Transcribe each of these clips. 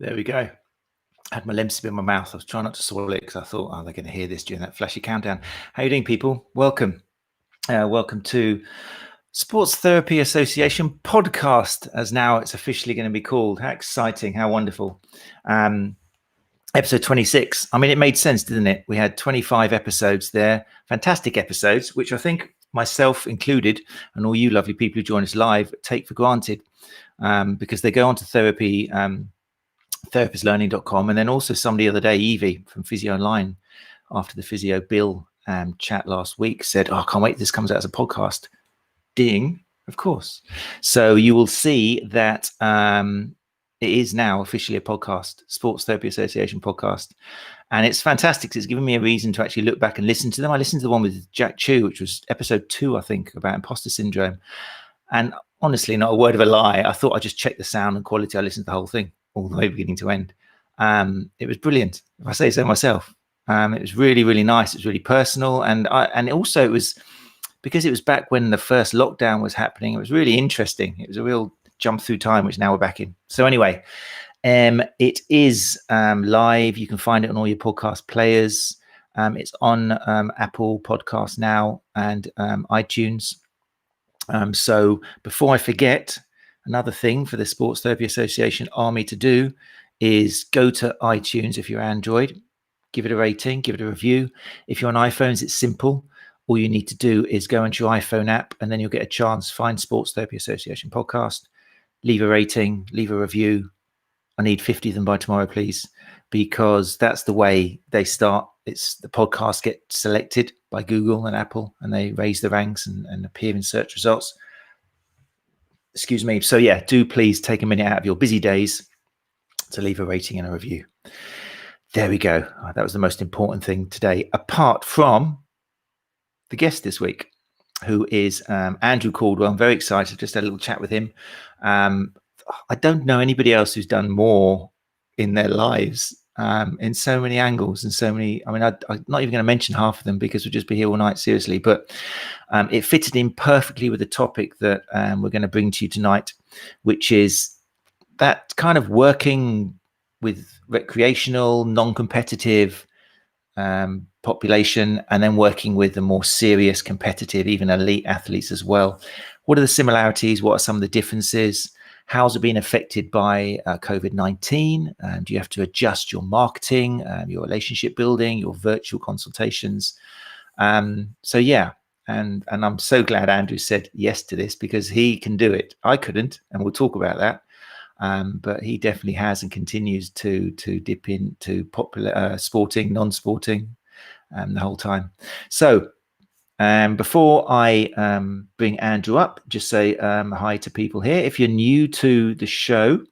There we go. I had my lemsip in my mouth. I was trying not to swallow it because I thought, oh, they're going to hear this during that flashy countdown. How are you doing, people? Welcome. Welcome to Sports Therapy Association podcast, as now it's officially going to be called. How exciting. How wonderful. Episode 26. I mean, it made sense, didn't it? We had 25 episodes there. Fantastic episodes, which I think myself included and all you lovely people who join us live take for granted because they go on to therapy, therapistlearning.com, and then also somebody the other day, Evie from Physio Online, after the Physio Bill chat last week, said, oh, I can't wait, this comes out as a podcast. Ding, of course. So you will see that it is now officially a podcast, Sports Therapy Association podcast, and it's fantastic. It's given me a reason to actually look back and listen to them. I listened to the one with Jack Chu, which was episode 2, I think, about imposter syndrome, and honestly, not a word of a lie, I thought I'd just check the sound and quality. I listened to the whole thing all the way beginning to end. It was brilliant, if I say so myself. It was really, really nice. It was really personal, and also it was because it was back when the first lockdown was happening. It was really interesting. It was a real jump through time, which now we're back in. So anyway, it is live. You can find it on all your podcast players. It's on Apple Podcasts now and iTunes. So before I forget, another thing for the Sports Therapy Association Army to do is go to iTunes if you're Android, give it a rating, give it a review. If you're on iPhones, it's simple. All you need to do is go into your iPhone app and then you'll get a chance, find Sports Therapy Association podcast, leave a rating, leave a review. I need 50 of them by tomorrow, please, because that's the way they start. It's the podcasts get selected by Google and Apple and they raise the ranks and appear in search results. Excuse me. So yeah, do please take a minute out of your busy days to leave a rating and a review. There we go. That was the most important thing today, apart from the guest this week, who is Andrew Caldwell. I'm very excited. Just had a little chat with him. I don't know anybody else who's done more in their lives in so many angles and so many. I mean, I'm not even going to mention half of them because we'll just be here all night, seriously. But it fitted in perfectly with the topic that we're going to bring to you tonight, which is that kind of working with recreational, non-competitive population, and then working with the more serious, competitive, even elite athletes as well. What are the similarities? What are some of the differences? How's it been affected by COVID-19? Do you have to adjust your marketing, your relationship building, your virtual consultations? So yeah, and I'm so glad Andrew said yes to this because he can do it. I couldn't, and we'll talk about that. But he definitely has and continues to dip into popular sporting, non-sporting the whole time. So before I bring Andrew up, just say hi to people here. If you're new to the show,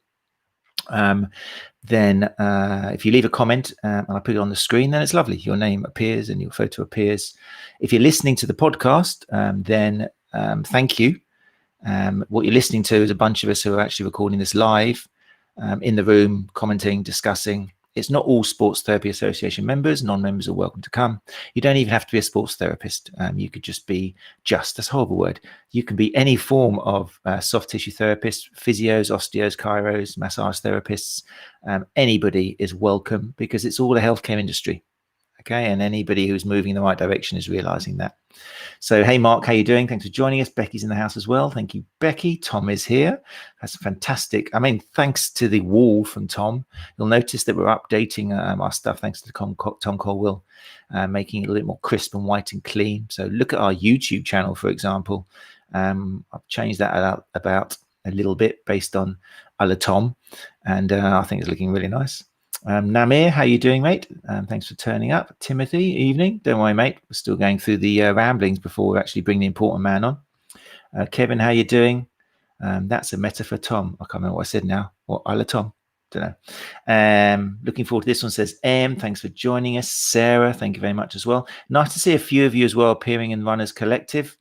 then if you leave a comment and I put it on the screen, then it's lovely. Your name appears and your photo appears. If you're listening to the podcast, then thank you. What you're listening to is a bunch of us who are actually recording this live in the room, commenting, discussing. It's not all Sports Therapy Association members. Non-members are welcome to come. You don't even have to be a sports therapist. You could just be that's a horrible word. You can be any form of soft tissue therapist, physios, osteos, chiros, massage therapists. Anybody is welcome because it's all a healthcare industry. Okay, and anybody who's moving in the right direction is realizing that. So, hey, Mark, how you doing? Thanks for joining us. Becky's in the house as well. Thank you, Becky. Tom is here. That's fantastic. I mean, thanks to the wall from Tom. You'll notice that we're updating our stuff thanks to Tom Corwell, making it a little more crisp and white and clean. So look at our YouTube channel, for example. I've changed that about a little bit based on Tom, and I think it's looking really nice. Namir, how you doing, mate? Thanks for turning up. Timothy, evening. Don't worry, mate. We're still going through the ramblings before we actually bring the important man on. Kevin, how you doing? That's a metaphor, Tom. I can't remember what I said now. Or Tom. Don't know. Looking forward to this one, says M. Thanks for joining us. Sarah, thank you very much as well. Nice to see a few of you as well appearing in Runners Collective.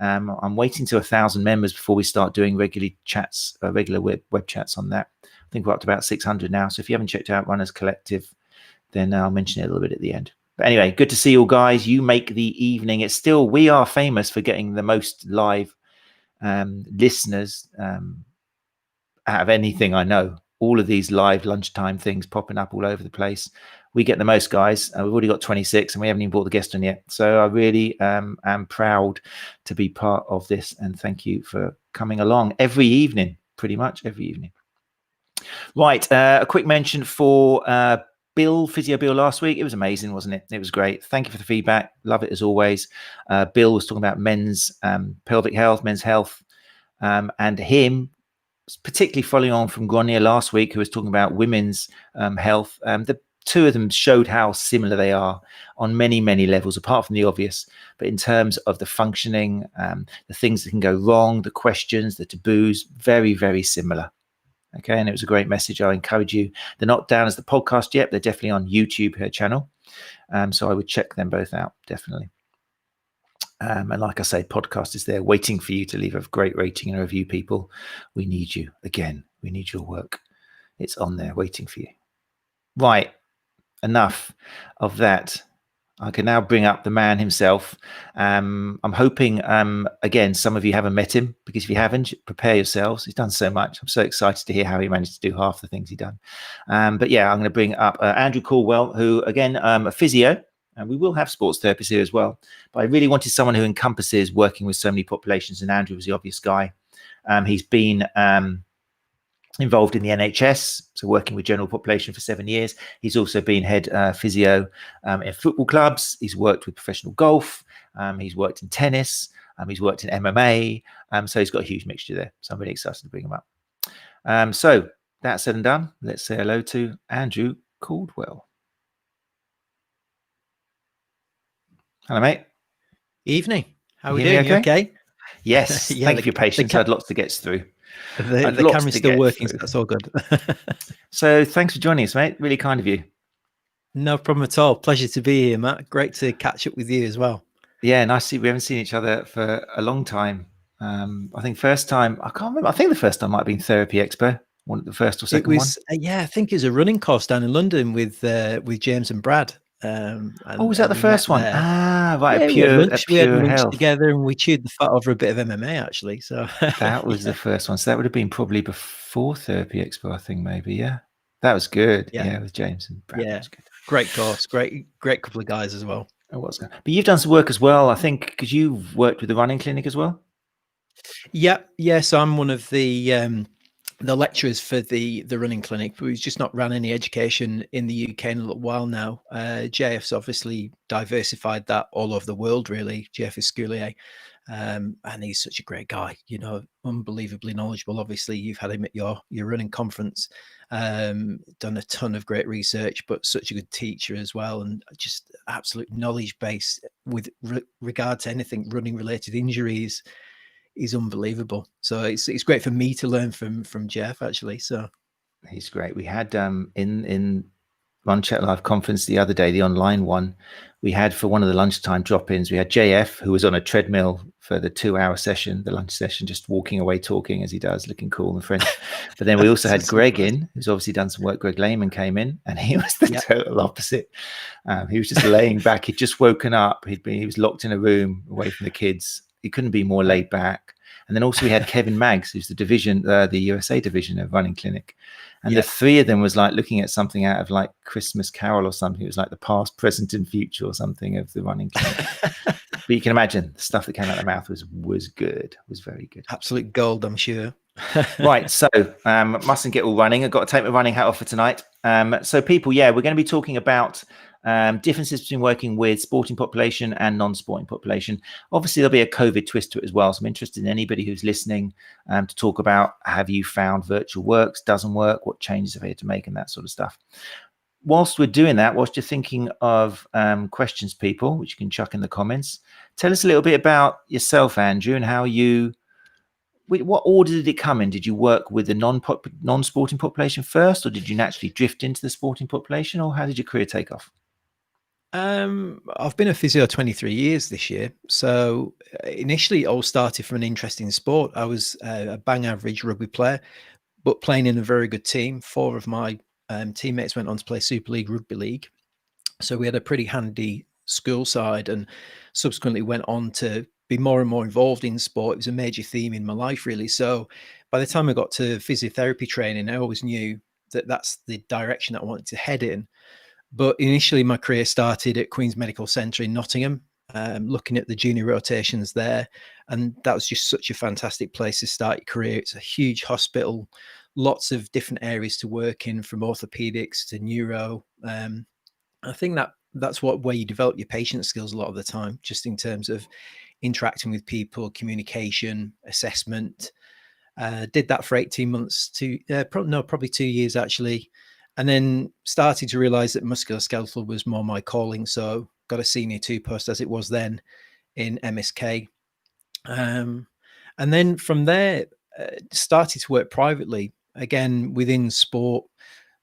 I'm waiting to 1,000 members before we start doing regular chats, regular web chats on that. I think we're up to about 600 now. So if you haven't checked out Runners Collective, then I'll mention it a little bit at the end. But anyway, good to see you all, guys. You make the evening. It's still, we are famous for getting the most live listeners out of anything I know. all of these live lunchtime things popping up all over the place. We get the most, guys. We've already got 26 and we haven't even brought the guest on yet. So I really am proud to be part of this, and thank you for coming along every evening, pretty much every evening. Right, a quick mention for Physio Bill last week. It was amazing, wasn't it? It was great. Thank you for the feedback. Love it as always. Bill was talking about men's pelvic health, men's health, and him particularly following on from Grania last week, who was talking about women's health. The two of them showed how similar they are on many, many levels, apart from the obvious. But in terms of the functioning, the things that can go wrong, the questions, the taboos, very, very similar. Okay, and it was a great message. I encourage you. They're not down as the podcast yet. They're definitely on YouTube, her channel. So I would check them both out, definitely. And like I say, podcast is there waiting for you to leave a great rating and review, people. We need you. Again, we need your work. It's on there waiting for you. Right, enough of that. I can now bring up the man himself. I'm hoping, again, some of you haven't met him, because if you haven't, prepare yourselves. He's done so much. I'm so excited to hear how he managed to do half the things he's done. But yeah, I'm going to bring up Andrew Caldwell, who, again, a physio. And we will have sports therapists here as well. But I really wanted someone who encompasses working with so many populations, and Andrew was the obvious guy. He's been involved in the NHS, so working with general population for 7 years. He's also been head physio in football clubs. He's worked with professional golf. He's worked in tennis. He's worked in MMA. So he's got a huge mixture there. So I'm really excited to bring him up. So that said and done, let's say hello to Andrew Caldwell. Hello, mate. Evening. How are we doing? Okay? You okay? Yes. Yeah, thank you for your patience. I had lots to get through. The camera's still working, so that's all good. So thanks for joining us, mate. Really kind of you. No problem at all. Pleasure to be here, Matt. Great to catch up with you as well. Yeah, nice to see. We haven't seen each other for a long time. I think first time, I can't remember. I think the first time might have been Therapy Expo. The first or second one. Yeah, I think it was a running course down in London with James and Brad. Was that the first one? Right. Yeah, we had lunch health together and we chewed the fat over a bit of MMA, actually. So that was the first one. So that would have been probably before Therapy Expo, I think, maybe. Yeah, that was good. Yeah, with James and Brad. Yeah, great course, great couple of guys as well. It was good. But you've done some work as well, I think, because you've worked with the running clinic as well. Yeah. So I'm one of the lecturers for the running clinic, but we've just not ran any education in the UK in a little while now. JF's obviously diversified that all over the world, really. JF is Schoulier, and he's such a great guy, unbelievably knowledgeable. Obviously, you've had him at your running conference, done a ton of great research, but such a good teacher as well, and just absolute knowledge base with regard to anything running related injuries. Is unbelievable. So it's great for me to learn from Jeff, actually. So he's great. We had in Run Chat Live conference the other day, the online one, we had for one of the lunchtime drop-ins, we had JF, who was on a treadmill for the 2-hour session, the lunch session, just walking away, talking as he does, looking cool and friendly. But then we also had Greg in, who's obviously done some work. Greg Lehman came in, and he was the total opposite. He was just laying back. He'd just woken up. He was locked in a room away from the kids. He couldn't be more laid back. And then also we had Kevin Maggs, who's the USA division of Running Clinic. And the three of them was like looking at something out of like Christmas Carol or something. It was like the past, present, and future or something of the Running Clinic. But you can imagine the stuff that came out of their mouth was good, was very good. Absolute gold, I'm sure. Right, so mustn't get all running. I've got to take my running hat off for tonight. So people, we're going to be talking about differences between working with sporting population and non-sporting population. Obviously, there'll be a COVID twist to it as well. So I'm interested in anybody who's listening to talk about, have you found virtual works, doesn't work, what changes have you had to make, and that sort of stuff. Whilst we're doing that, whilst you're thinking of questions, people, which you can chuck in the comments, tell us a little bit about yourself, Andrew, and how what order did it come in? Did you work with the non-sporting population first, or did you naturally drift into the sporting population, or how did your career take off? I've been a physio 23 years this year. So initially it all started from an interest in sport. I was a bang average rugby player, but playing in a very good team. 4 of my teammates went on to play Super League Rugby League. So we had a pretty handy school side, and subsequently went on to be more and more involved in sport. It was a major theme in my life, really. So by the time I got to physiotherapy training, I always knew that that's the direction that I wanted to head in. But initially, my career started at Queen's Medical Centre in Nottingham, looking at the junior rotations there. And that was just such a fantastic place to start your career. It's a huge hospital, lots of different areas to work in, from orthopedics to neuro. I think that's where you develop your patient skills a lot of the time, just in terms of interacting with people, communication, assessment. Did that for 18 months probably 2 years actually. And then started to realize that musculoskeletal was more my calling. So got a senior 2 post, as it was then, in MSK. And then from there, started to work privately, again, within sport.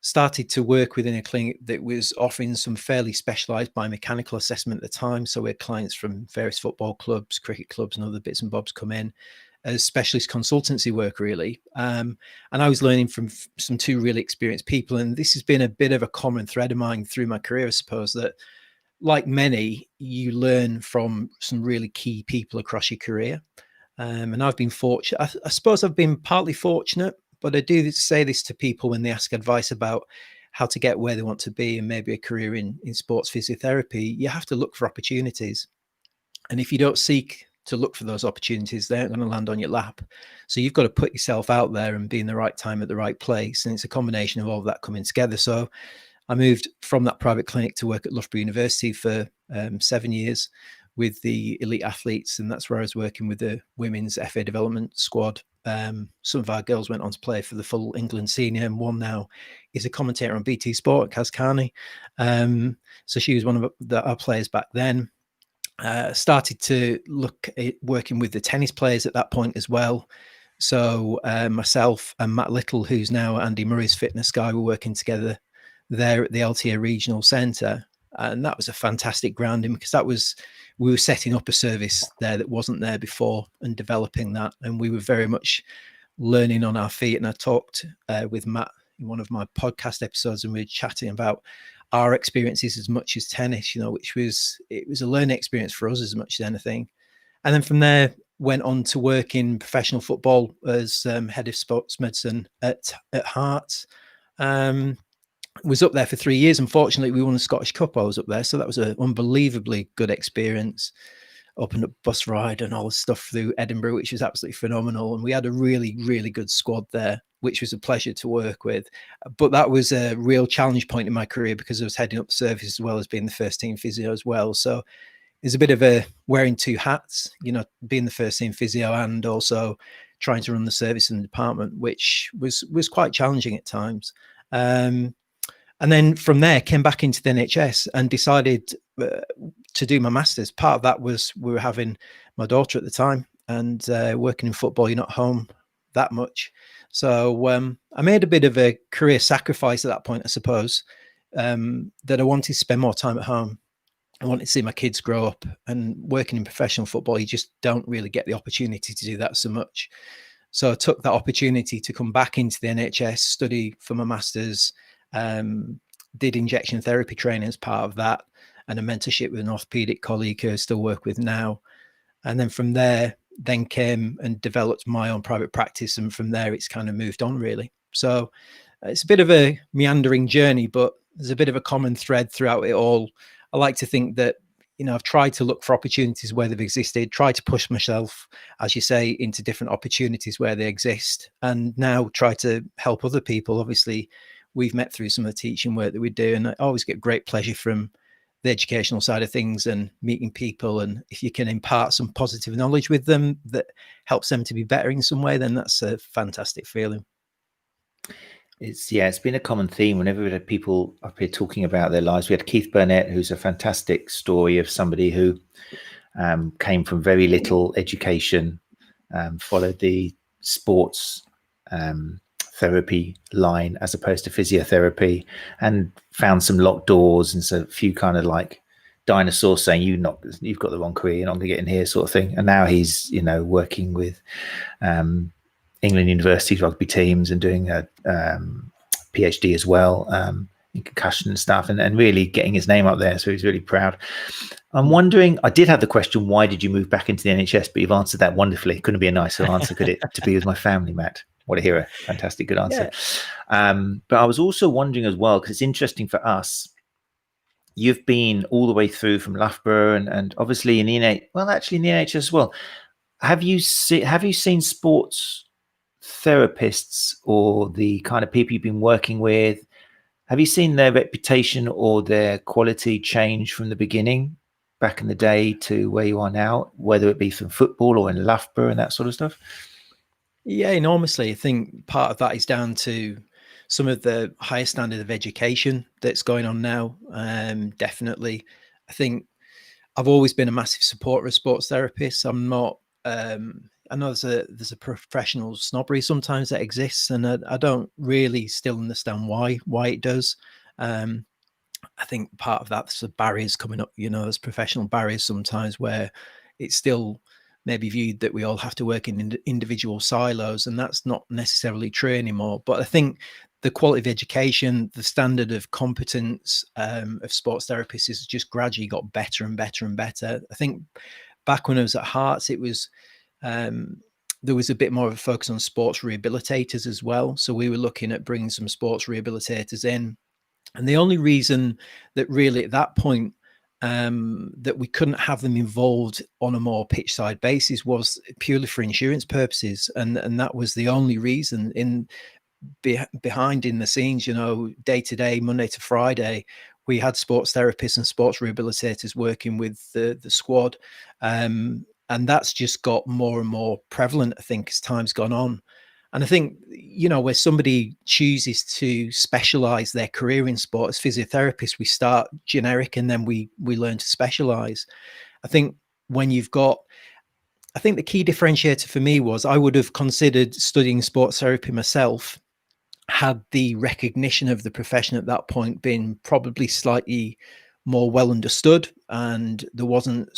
Started to work within a clinic that was offering some fairly specialized biomechanical assessment at the time. So we had clients from various football clubs, cricket clubs, and other bits and bobs come in as specialist consultancy work, really. And I was learning from some 2 really experienced people. And this has been a bit of a common thread of mine through my career, I suppose, that like many, you learn from some really key people across your career. And I've been fortunate. I suppose I've been partly fortunate, but I do say this to people when they ask advice about how to get where they want to be and maybe a career in sports physiotherapy. You have to look for opportunities. And if you don't seek to look for those opportunities, they aren't going to land on your lap. So you've got to put yourself out there and be in the right time at the right place. And it's a combination of all of that coming together. So I moved from that private clinic to work at Loughborough University for 7 years with the elite athletes. And that's where I was working with the women's FA development squad. Some of our girls went on to play for the full England senior, and one now is a commentator on BT Sport, Kaz Carney. So she was one of our players back then. Started to look at working with the tennis players at that point as well. So myself and Matt Little, who's now Andy Murray's fitness guy, were working together there at the LTA Regional Centre. And that was a fantastic grounding, because we were setting up a service there that wasn't there before and developing that. And we were very much learning on our feet. And I talked with Matt in one of my podcast episodes, and we were chatting about our experiences as much as tennis, which was a learning experience for us as much as anything. And then from there, went on to work in professional football as head of sports medicine at Hearts. Was up there for 3 years. Unfortunately, we won the Scottish Cup while I was up there. So that was an unbelievably good experience. Opened up bus ride and all the stuff through Edinburgh, which was absolutely phenomenal. And we had a really, really good squad there, which was a pleasure to work with. But that was a real challenge point in my career, because I was heading up the service as well as being the first team physio as well. So it's a bit of a wearing 2 hats, being the first team physio and also trying to run the service in the department, which was quite challenging at times. And then from there, came back into the NHS and decided to do my master's. Part of that was we were having my daughter at the time, and working in football, you're not home that much. So I made a bit of a career sacrifice at that point, I suppose, that I wanted to spend more time at home. I wanted to see my kids grow up, and working in professional football, you just don't really get the opportunity to do that so much. So I took that opportunity to come back into the NHS, study for my master's, did injection therapy training as part of that, and a mentorship with an orthopedic colleague who I still work with now. And then from there, came and developed my own private practice. And from there, it's kind of moved on, really. So it's a bit of a meandering journey, but there's a bit of a common thread throughout it all. I like to think that, I've tried to look for opportunities where they've existed, tried to push myself, as you say, into different opportunities where they exist, and now try to help other people. Obviously, we've met through some of the teaching work that we do, and I always get great pleasure from the educational side of things and meeting people. And if you can impart some positive knowledge with them that helps them to be better in some way, then that's a fantastic feeling. It's been a common theme whenever we had people up here talking about their lives. We had Keith Burnett, who's a fantastic story of somebody who came from very little education, followed the sports therapy line as opposed to physiotherapy, and found some locked doors and so a few kind of like dinosaurs saying you've got the wrong career, you're not going to get in here, sort of thing. And now he's working with England University rugby teams and doing a PhD as well in concussion and stuff, and really getting his name up there. So he's really proud. I'm wondering, I did have the question, why did you move back into the NHS? But you've answered that wonderfully. Couldn't be a nicer answer, could it? To be with my family, Matt. What a hero. Fantastic. Good answer. Yeah. But I was also wondering as well, because it's interesting for us, you've been all the way through from Loughborough and obviously in the NHS as well. Have you seen sports therapists or the kind of people you've been working with? Have you seen their reputation or their quality change from the beginning back in the day to where you are now, whether it be from football or in Loughborough and that sort of stuff? Yeah, enormously. I think part of that is down to some of the higher standard of education that's going on now. Definitely. I think I've always been a massive supporter of sports therapists. I'm not. I know there's a professional snobbery sometimes that exists, and I don't really still understand why it does. I think part of that's the barriers coming up. There's professional barriers sometimes where it's still maybe viewed that we all have to work in individual silos, and that's not necessarily true anymore. But I think the quality of education, the standard of competence of sports therapists has just gradually got better and better and better. I think back when I was at Hearts, it was there was a bit more of a focus on sports rehabilitators as well. So we were looking at bringing some sports rehabilitators in. And the only reason that really at that point that we couldn't have them involved on a more pitch side basis was purely for insurance purposes. And that was the only reason behind in the scenes, day to day, Monday to Friday, we had sports therapists and sports rehabilitators working with the squad. And that's just got more and more prevalent, I think, as time's gone on. And I think, where somebody chooses to specialize their career in sport as physiotherapists, we start generic and then we learn to specialize. I think I think the key differentiator for me was I would have considered studying sports therapy myself had the recognition of the profession at that point been probably slightly more well understood, and there wasn't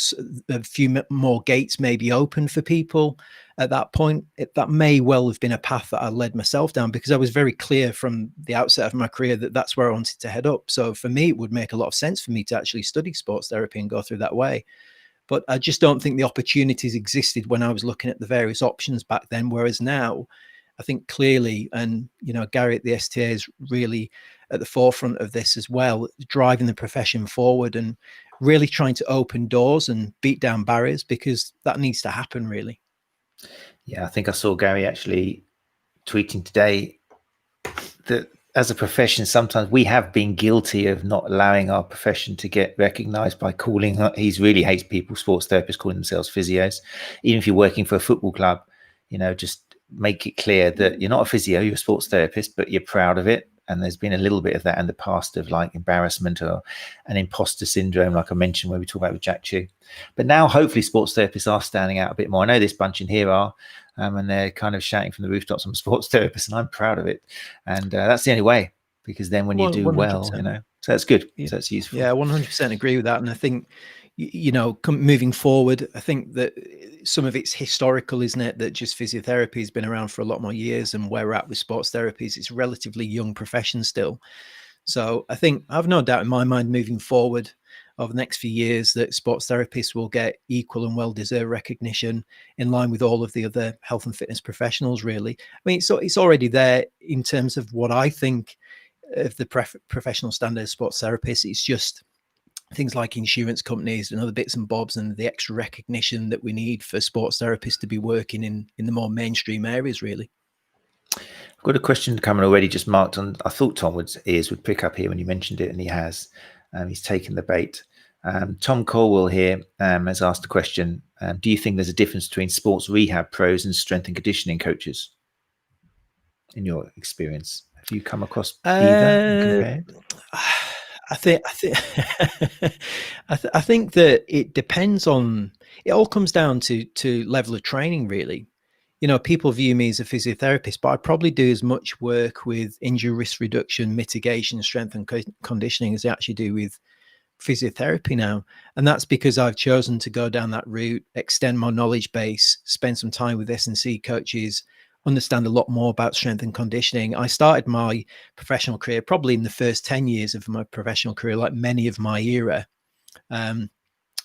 a few more gates maybe open for people at that point. That may well have been a path that I led myself down, because I was very clear from the outset of my career that that's where I wanted to head up. So for me, it would make a lot of sense for me to actually study sports therapy and go through that way. But I just don't think the opportunities existed when I was looking at the various options back then. Whereas now, I think clearly, and Gary at the STA is really at the forefront of this as well, driving the profession forward and really trying to open doors and beat down barriers, because that needs to happen, really. Yeah, I think I saw Gary actually tweeting today that as a profession, sometimes we have been guilty of not allowing our profession to get recognized by calling. He really hates people, sports therapists, calling themselves physios. Even if you're working for a football club, just make it clear that you're not a physio, you're a sports therapist, but you're proud of it. And there's been a little bit of that in the past, of like embarrassment or an imposter syndrome, like I mentioned when we talk about with Jack Chu. But now hopefully sports therapists are standing out a bit more. I know this bunch in here are, and they're kind of shouting from the rooftops, I'm a sports therapist, and I'm proud of it. And that's the only way, because then when you do 100%. Well, so that's good. Yeah. So that's useful. Yeah, 100% agree with that. And I think, moving forward, I think that some of it's historical, isn't it? That just physiotherapy has been around for a lot more years, and where we're at with sports therapies, it's a relatively young profession still. So I think I've no doubt in my mind moving forward over the next few years that sports therapists will get equal and well-deserved recognition in line with all of the other health and fitness professionals, really. I mean, so it's already there in terms of what I think of the professional standard of sports therapists. It's just things like insurance companies and other bits and bobs and the extra recognition that we need for sports therapists to be working in the more mainstream areas, really. I've got a question coming already, just marked on. I thought Tom's ears would pick up here when you mentioned it, and he has. He's taken the bait. Tom Corwell here has asked a question. Do you think there's a difference between sports rehab pros and strength and conditioning coaches in your experience? Have you come across either and compared? I think that it depends on, it all comes down to level of training, really. People view me as a physiotherapist, but I probably do as much work with injury risk reduction, mitigation, strength and conditioning as I actually do with physiotherapy now. And that's because I've chosen to go down that route, extend my knowledge base, spend some time with S&C coaches, understand a lot more about strength and conditioning. I started my professional career probably in the first 10 years of my professional career, like many of my era,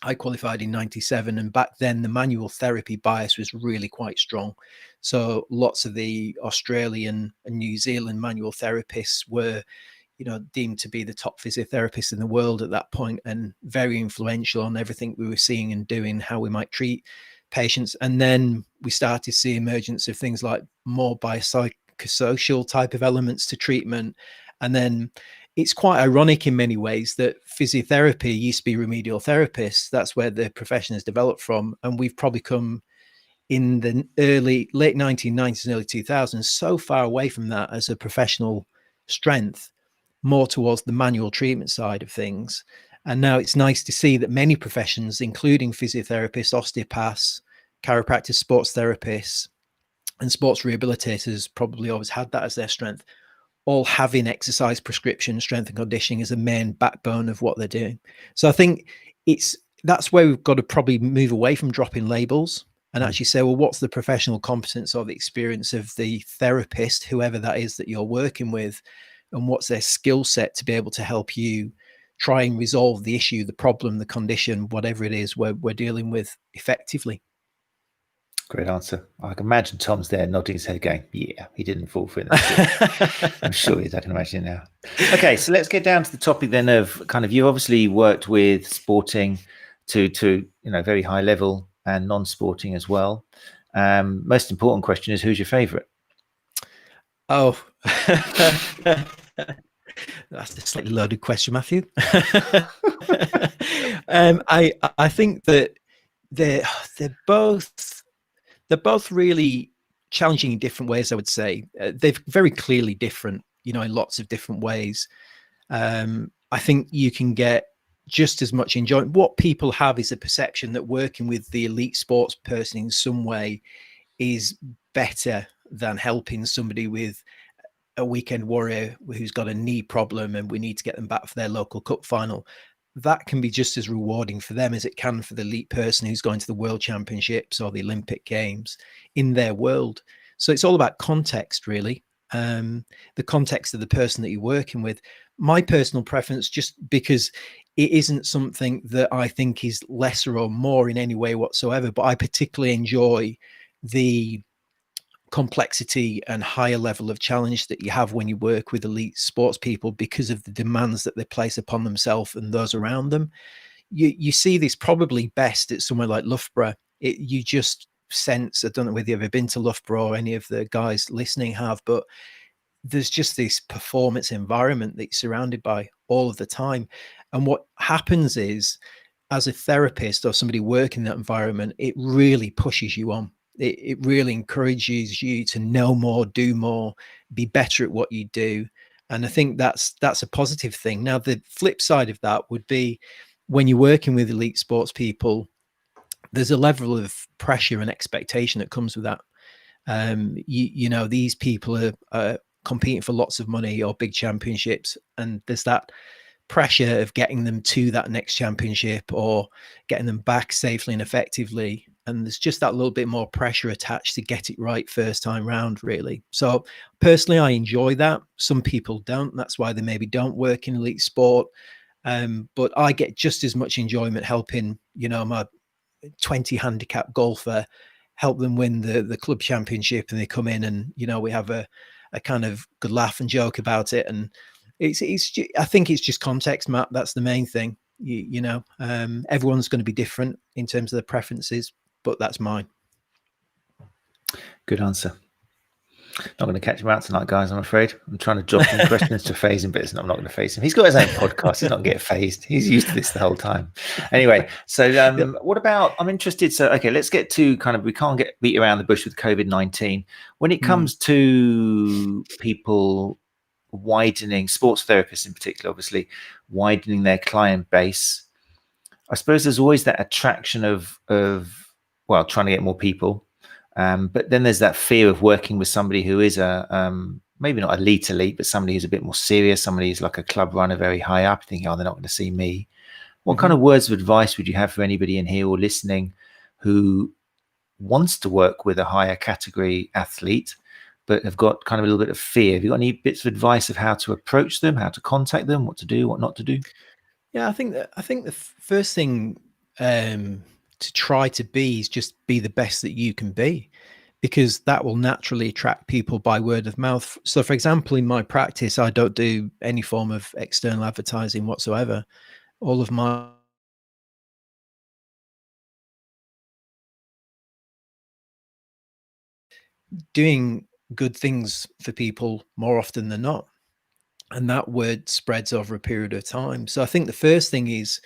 I qualified in 97, and back then the manual therapy bias was really quite strong. So lots of the Australian and New Zealand manual therapists were, deemed to be the top physiotherapists in the world at that point, and very influential on everything we were seeing and doing, how we might treat patients. And then we started to see emergence of things like more biopsychosocial type of elements to treatment. And then it's quite ironic in many ways that physiotherapy used to be remedial therapists. That's where the profession has developed from. And we've probably come in the late 1990s and early 2000s so far away from that as a professional strength, more towards the manual treatment side of things. And now it's nice to see that many professions, including physiotherapists, osteopaths, chiropractors, sports therapists, and sports rehabilitators, probably always had that as their strength, all having exercise prescription, strength and conditioning as a main backbone of what they're doing. So I think that's where we've got to probably move away from dropping labels and actually say, well, what's the professional competence or the experience of the therapist, whoever that is that you're working with, and what's their skill set to be able to help you try and resolve the issue, the problem, the condition, whatever it is we're dealing with effectively. Great answer. I can imagine Tom's there nodding his head going, yeah, he didn't fall for it. I'm sure he is. I can imagine now. Okay, so let's get down to the topic then of kind of, you obviously worked with sporting to very high level and non-sporting as well. Most important question is, who's your favorite? Oh, that's a slightly loaded question, Matthew. I think that they're both really challenging in different ways, I would say. They're very clearly different, in lots of different ways. I think you can get just as much enjoyment. What people have is a perception that working with the elite sports person in some way is better than helping somebody with a weekend warrior who's got a knee problem and we need to get them back for their local cup final. That can be just as rewarding for them as it can for the elite person who's going to the World Championships or the Olympic Games in their world. So it's all about context, really. The context of the person that you're working with. My personal preference, just because it isn't something that I think is lesser or more in any way whatsoever, but I particularly enjoy the complexity and higher level of challenge that you have when you work with elite sports people because of the demands that they place upon themselves and those around them. You see this probably best at somewhere like Loughborough. You just sense, I don't know whether you've ever been to Loughborough or any of the guys listening have, but there's just this performance environment that you're surrounded by all of the time. And what happens is, as a therapist or somebody working in that environment, it really pushes you on. It really encourages you to know more, do more, be better at what you do. And I think that's a positive thing. Now, the flip side of that would be when you're working with elite sports people, there's a level of pressure and expectation that comes with that. These people are competing for lots of money or big championships, and there's that pressure of getting them to that next championship or getting them back safely and effectively. And there's just that little bit more pressure attached to get it right first time round, really. So personally, I enjoy that. Some people don't. That's why they maybe don't work in elite sport. But I get just as much enjoyment helping, my 20 handicap golfer, help them win the club championship, and they come in and, we have a kind of good laugh and joke about it. And I think it's just context, Matt. That's the main thing. Everyone's going to be different in terms of their preferences, but that's mine. Good answer. Not going to catch him out tonight, guys, I'm afraid. I'm trying to drop some questions to phase him, but I'm not going to phase him. He's got his own podcast. He's not going to get phased. He's used to this the whole time. Anyway, so what about, I'm interested. So, okay, let's get to kind of, we can't get beat around the bush with COVID-19. When it comes to people widening, sports therapists in particular, obviously, widening their client base, I suppose there's always that attraction of trying to get more people. But then there's that fear of working with somebody who is maybe not elite, but somebody who's a bit more serious, somebody who's like a club runner very high up, thinking, oh, they're not going to see me. What kind of words of advice would you have for anybody in here or listening who wants to work with a higher category athlete, but have got kind of a little bit of fear? Have you got any bits of advice of how to approach them, how to contact them, what to do, what not to do? Yeah, I think the first thing to try to be is just be the best that you can be, because that will naturally attract people by word of mouth. So, for example, in my practice, I don't do any form of external advertising whatsoever. All of my doing good things for people more often than not. And that word spreads over a period of time. So I think the first thing is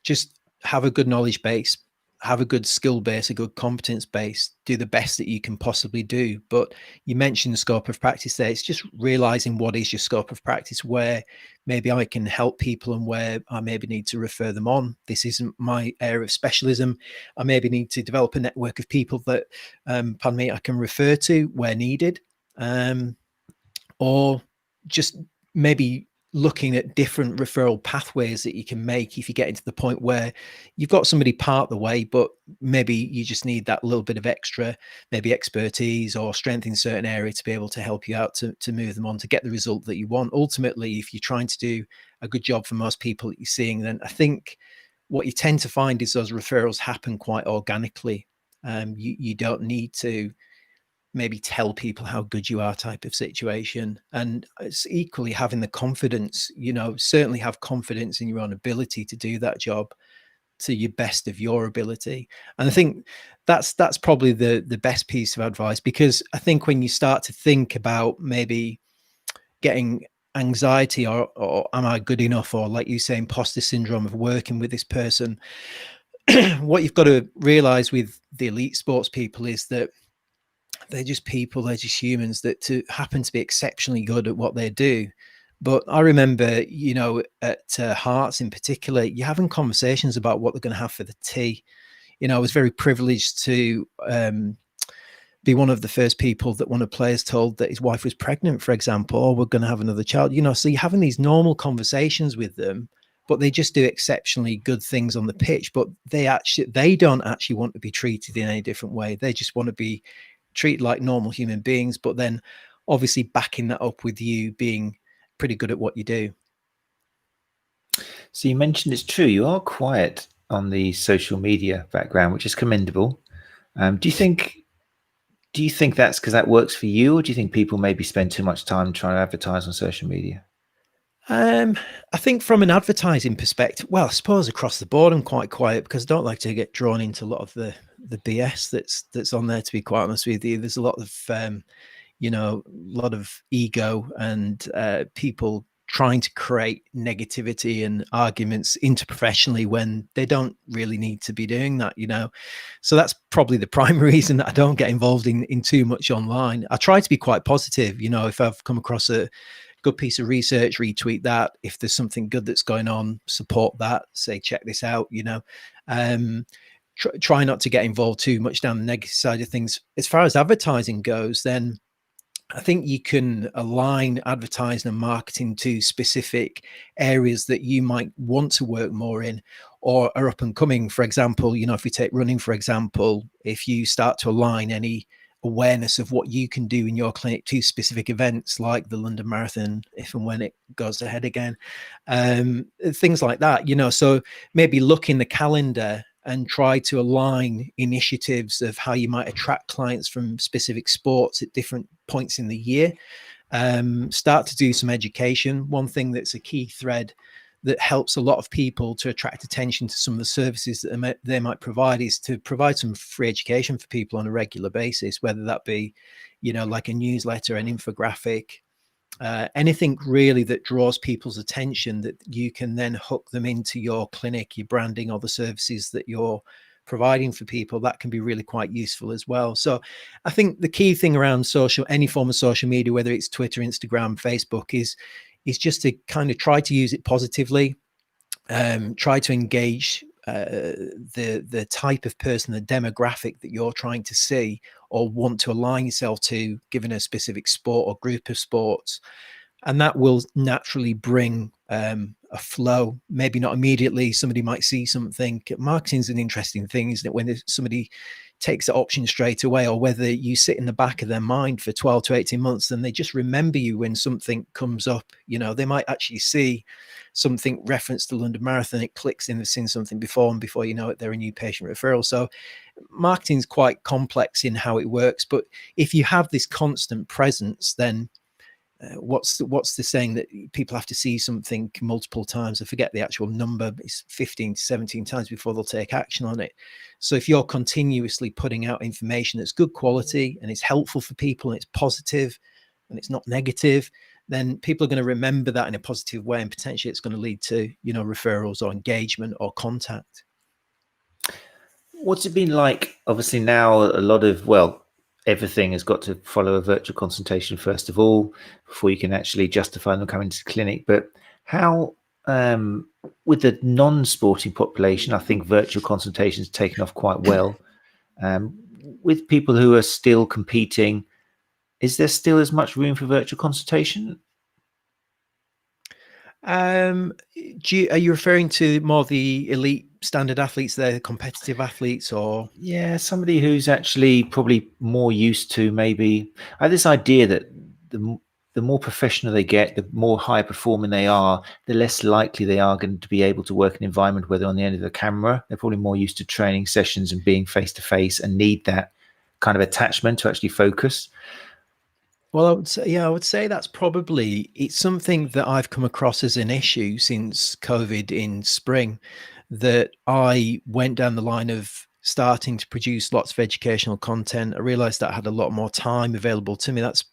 just have a good knowledge base, have a good skill base, a good competence base, do the best that you can possibly do. But you mentioned the scope of practice there. It's just realizing what is your scope of practice, where maybe I can help people and where I maybe need to refer them on. This isn't my area of specialism. I maybe need to develop a network of people that, pardon me, I can refer to where needed. Or just maybe looking at different referral pathways that you can make if you get into the point where you've got somebody part the way, but maybe you just need that little bit of extra, maybe expertise or strength in certain area to be able to help you out to move them on to get the result that you want. Ultimately, if you're trying to do a good job for most people that you're seeing, then I think what you tend to find is those referrals happen quite organically. You don't need to maybe tell people how good you are type of situation. And it's equally having the confidence, certainly have confidence in your own ability to do that job to your best of your ability. And I think that's probably the best piece of advice, because I think when you start to think about maybe getting anxiety or am I good enough, or like you say, imposter syndrome of working with this person, what you've got to realize with the elite sports people is that they're just people, they're just humans that happen to be exceptionally good at what they do. But I remember, at Hearts in particular, you're having conversations about what they're going to have for the tea. I was very privileged to be one of the first people that one of the players told that his wife was pregnant, for example, or we're going to have another child. So you're having these normal conversations with them, but they just do exceptionally good things on the pitch. But they don't actually want to be treated in any different way. They just want to be treated like normal human beings, but then obviously backing that up with you being pretty good at what you do. So you mentioned, it's true, you are quiet on the social media background, which is commendable. Do you think that's because that works for you, or do you think people maybe spend too much time trying to advertise on social media? I think from an advertising perspective, well, I suppose across the board, I'm quite quiet because I don't like to get drawn into a lot of the BS that's on there, to be quite honest with you. There's a lot of, lot of ego and people trying to create negativity and arguments interprofessionally when they don't really need to be doing that, So that's probably the primary reason that I don't get involved in too much online. I try to be quite positive, if I've come across a good piece of research, retweet that. If there's something good that's going on, support that, say, check this out, try not to get involved too much down the negative side of things. As far as advertising goes, then I think you can align advertising and marketing to specific areas that you might want to work more in or are up and coming. For example, if we take running, for example, if you start to align any awareness of what you can do in your clinic to specific events like the London Marathon, if and when it goes ahead again, things like that, so maybe look in the calendar and try to align initiatives of how you might attract clients from specific sports at different points in the year. Start to do some education. One thing that's a key thread that helps a lot of people to attract attention to some of the services that they might provide is to provide some free education for people on a regular basis, whether that be, like a newsletter, an infographic, anything really that draws people's attention that you can then hook them into your clinic, your branding, or the services that you're providing for people. That can be really quite useful as well. So I think the key thing around any form of social media, whether it's Twitter, Instagram, Facebook, is just to kind of try to use it positively, try to engage the type of person, the demographic that you're trying to see or want to align yourself to, given a specific sport or group of sports. And that will naturally bring a flow. Maybe not immediately. Somebody might see something. Marketing is an interesting thing, isn't it? When somebody takes the option straight away, or whether you sit in the back of their mind for 12 to 18 months and they just remember you when something comes up. They might actually see something referenced to London Marathon, it clicks in, they've seen something before, and before you know it, they're a new patient referral. So marketing is quite complex in how it works, but if you have this constant presence, then what's the saying that people have to see something multiple times? I forget the actual number. It's 15 to 17 times before they'll take action on it. So if you're continuously putting out information that's good quality and it's helpful for people and it's positive and it's not negative, then people are going to remember that in a positive way, and potentially it's going to lead to, referrals or engagement or contact. What's it been like? Obviously now a lot of, everything has got to follow a virtual consultation first of all, before you can actually justify them coming to the clinic. But how, with the non-sporting population, I think virtual consultations taken off quite well. With people who are still competing, is there still as much room for virtual consultation? Are you referring to more the elite standard athletes, the competitive athletes, or? Yeah, somebody who's actually probably more used to, maybe I have this idea that the more professional they get, the more high performing they are, the less likely they are going to be able to work in an environment where they're on the end of the camera. They're probably more used to training sessions and being face to face, and need that kind of attachment to actually focus. Well, I would say that's it's something that I've come across as an issue since COVID in spring, that I went down the line of starting to produce lots of educational content. I realized that I had a lot more time available to me. That's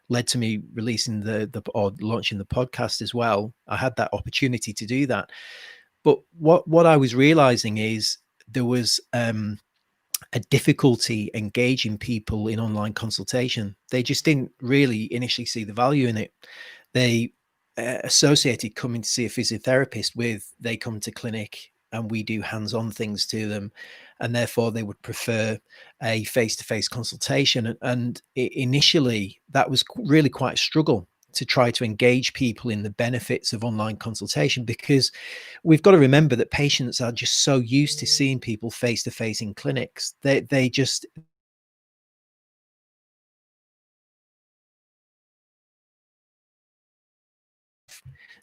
led to me releasing or launching the podcast as well. I had that opportunity to do that. But what I was realizing is there was a difficulty engaging people in online consultation. They just didn't really initially see the value in it. They associated coming to see a physiotherapist with, they come to clinic and we do hands-on things to them, and therefore they would prefer a face-to-face consultation. And initially that was really quite a struggle to try to engage people in the benefits of online consultation, because we've got to remember that patients are just so used to seeing people face to face in clinics. They just,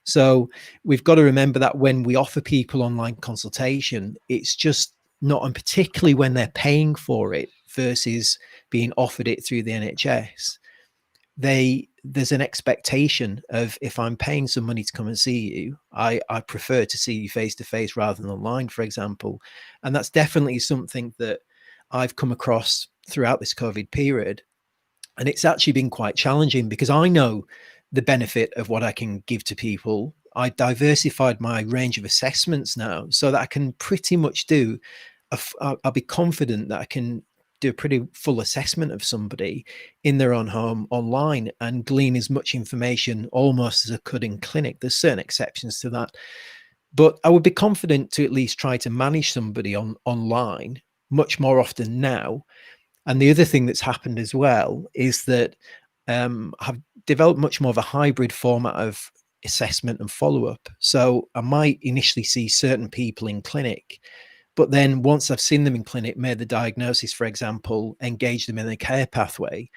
so we've got to remember that when we offer people online consultation, it's just not, and particularly when they're paying for it versus being offered it through the NHS, there's an expectation of, if I'm paying some money to come and see you, I prefer to see you face to face rather than online, for example. And that's definitely something that I've come across throughout this COVID period. And it's actually been quite challenging, because I know the benefit of what I can give to people. I diversified my range of assessments now so that I can pretty much I'll be confident that I can do a pretty full assessment of somebody in their own home online and glean as much information almost as I could in clinic. There's certain exceptions to that, but I would be confident to at least try to manage somebody online much more often now. And the other thing that's happened as well is that I've developed much more of a hybrid format of assessment and follow-up. So I might initially see certain people in clinic, but then once I've seen them in clinic, made the diagnosis, for example, engaged them in the care pathway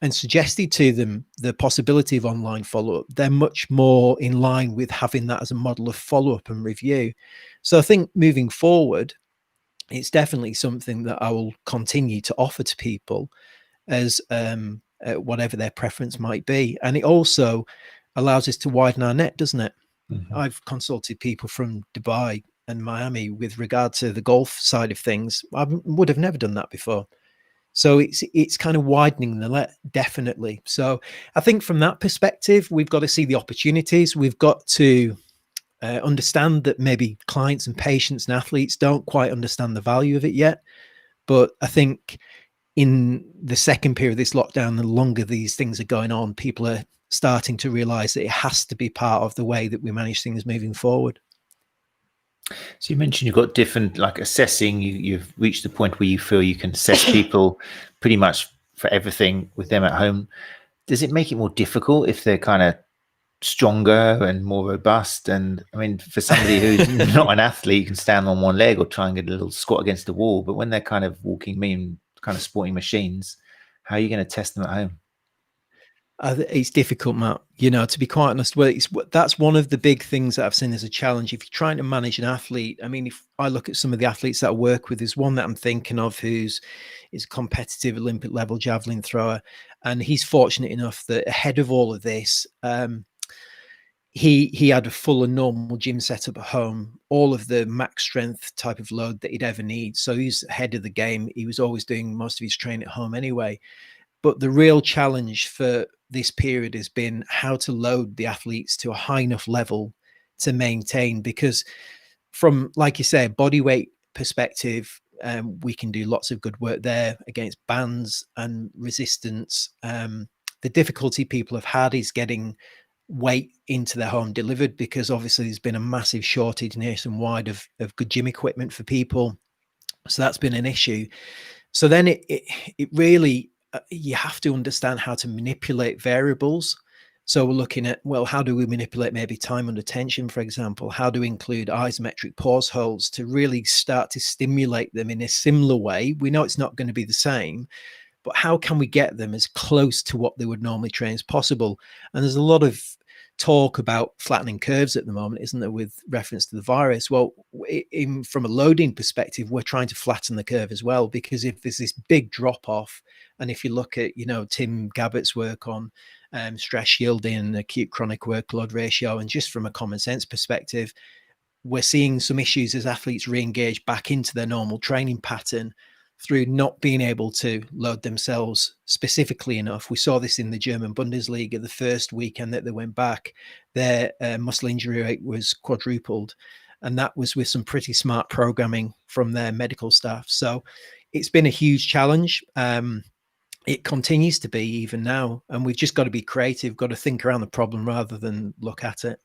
and suggested to them the possibility of online follow-up, they're much more in line with having that as a model of follow-up and review. So I think moving forward, it's definitely something that I will continue to offer to people as whatever their preference might be. And it also allows us to widen our net, doesn't it? Mm-hmm. I've consulted people from Dubai and Miami with regard to the golf side of things. I would have never done that before. So it's kind of widening the net, definitely. So I think from that perspective, we've got to see the opportunities. We've got to understand that maybe clients and patients and athletes don't quite understand the value of it yet. But I think in the second period of this lockdown, the longer these things are going on, people are starting to realize that it has to be part of the way that we manage things moving forward. So you mentioned you've got different, like assessing, you've reached the point where you feel you can assess people pretty much for everything with them at home. Does it make it more difficult if they're kind of stronger and more robust. And I mean, for somebody who's not an athlete, you can stand on one leg or try and get a little squat against the wall. But when they're kind of walking mean, kind of sporting machines, how are you going to test them at home? It's difficult, Matt, to be quite honest. Well, that's one of the big things that I've seen as a challenge. If you're trying to manage an athlete, I mean, if I look at some of the athletes that I work with, there's one that I'm thinking of is a competitive Olympic level javelin thrower. And he's fortunate enough that ahead of all of this, he had a full and normal gym setup at home, all of the max strength type of load that he'd ever need. So he's ahead of the game. He was always doing most of his training at home anyway. But the real challenge for this period has been how to load the athletes to a high enough level to maintain, because from, like you say, body weight perspective, we can do lots of good work there against bands and resistance. The difficulty people have had is getting weight into their home delivered, because obviously there's been a massive shortage nationwide of good gym equipment for people. So that's been an issue. So then it really, you have to understand how to manipulate variables. So we're looking at, well, how do we manipulate maybe time under tension, for example? How do we include isometric pause holds to really start to stimulate them in a similar way? We know it's not going to be the same, but how can we get them as close to what they would normally train as possible? And there's a lot of talk about flattening curves at the moment, isn't there, with reference to the virus? Well, from a loading perspective, we're trying to flatten the curve as well, because if there's this big drop off, and if you look at, Tim Gabbett's work on stress yielding and acute chronic workload ratio, and just from a common sense perspective, we're seeing some issues as athletes re-engage back into their normal training pattern through not being able to load themselves specifically enough. We saw this in the German Bundesliga the first weekend that they went back. Their muscle injury rate was quadrupled, and that was with some pretty smart programming from their medical staff. So it's been a huge challenge. It continues to be even now, and we've just got to be creative, got to think around the problem rather than look at it.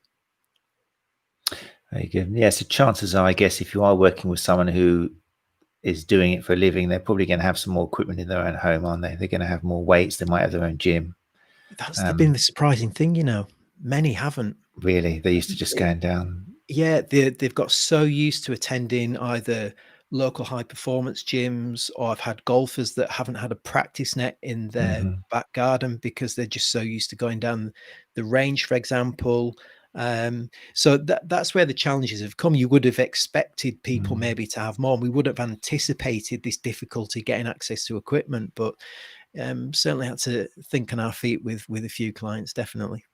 Very good. Yeah, so chances are, I guess, if you are working with someone who is doing it for a living, they're probably going to have some more equipment in their own home, aren't they? They're going to have more weights. They might have their own gym. That's been the surprising thing, many haven't. Really? They're used to just going down. Yeah, they've got so used to attending either local high performance gyms, or I've had golfers that haven't had a practice net in their back garden because they're just so used to going down the range, for example. So that's where the challenges have come. You would have expected people maybe to have more. We would have anticipated this difficulty getting access to equipment, but certainly had to think on our feet with a few clients, definitely.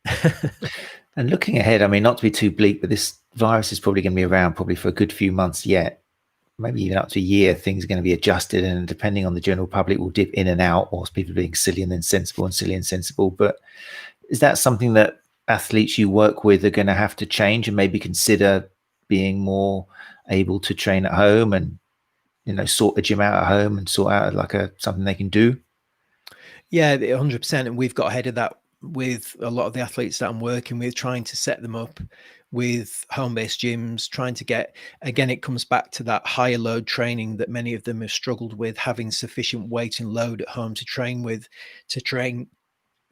And looking ahead, I mean, not to be too bleak, but this virus is probably going to be around probably for a good few months yet, maybe even up to a year. Things are going to be adjusted, and depending on the general public, will dip in and out, or people being silly and then sensible and silly and sensible. But is that something that athletes you work with are going to have to change and maybe consider being more able to train at home and, sort a gym out at home and sort out like something they can do? Yeah, 100%. And we've got ahead of that with a lot of the athletes that I'm working with, trying to set them up with home-based gyms, trying to get, again, it comes back to that higher load training that many of them have struggled with, having sufficient weight and load at home to train with, to train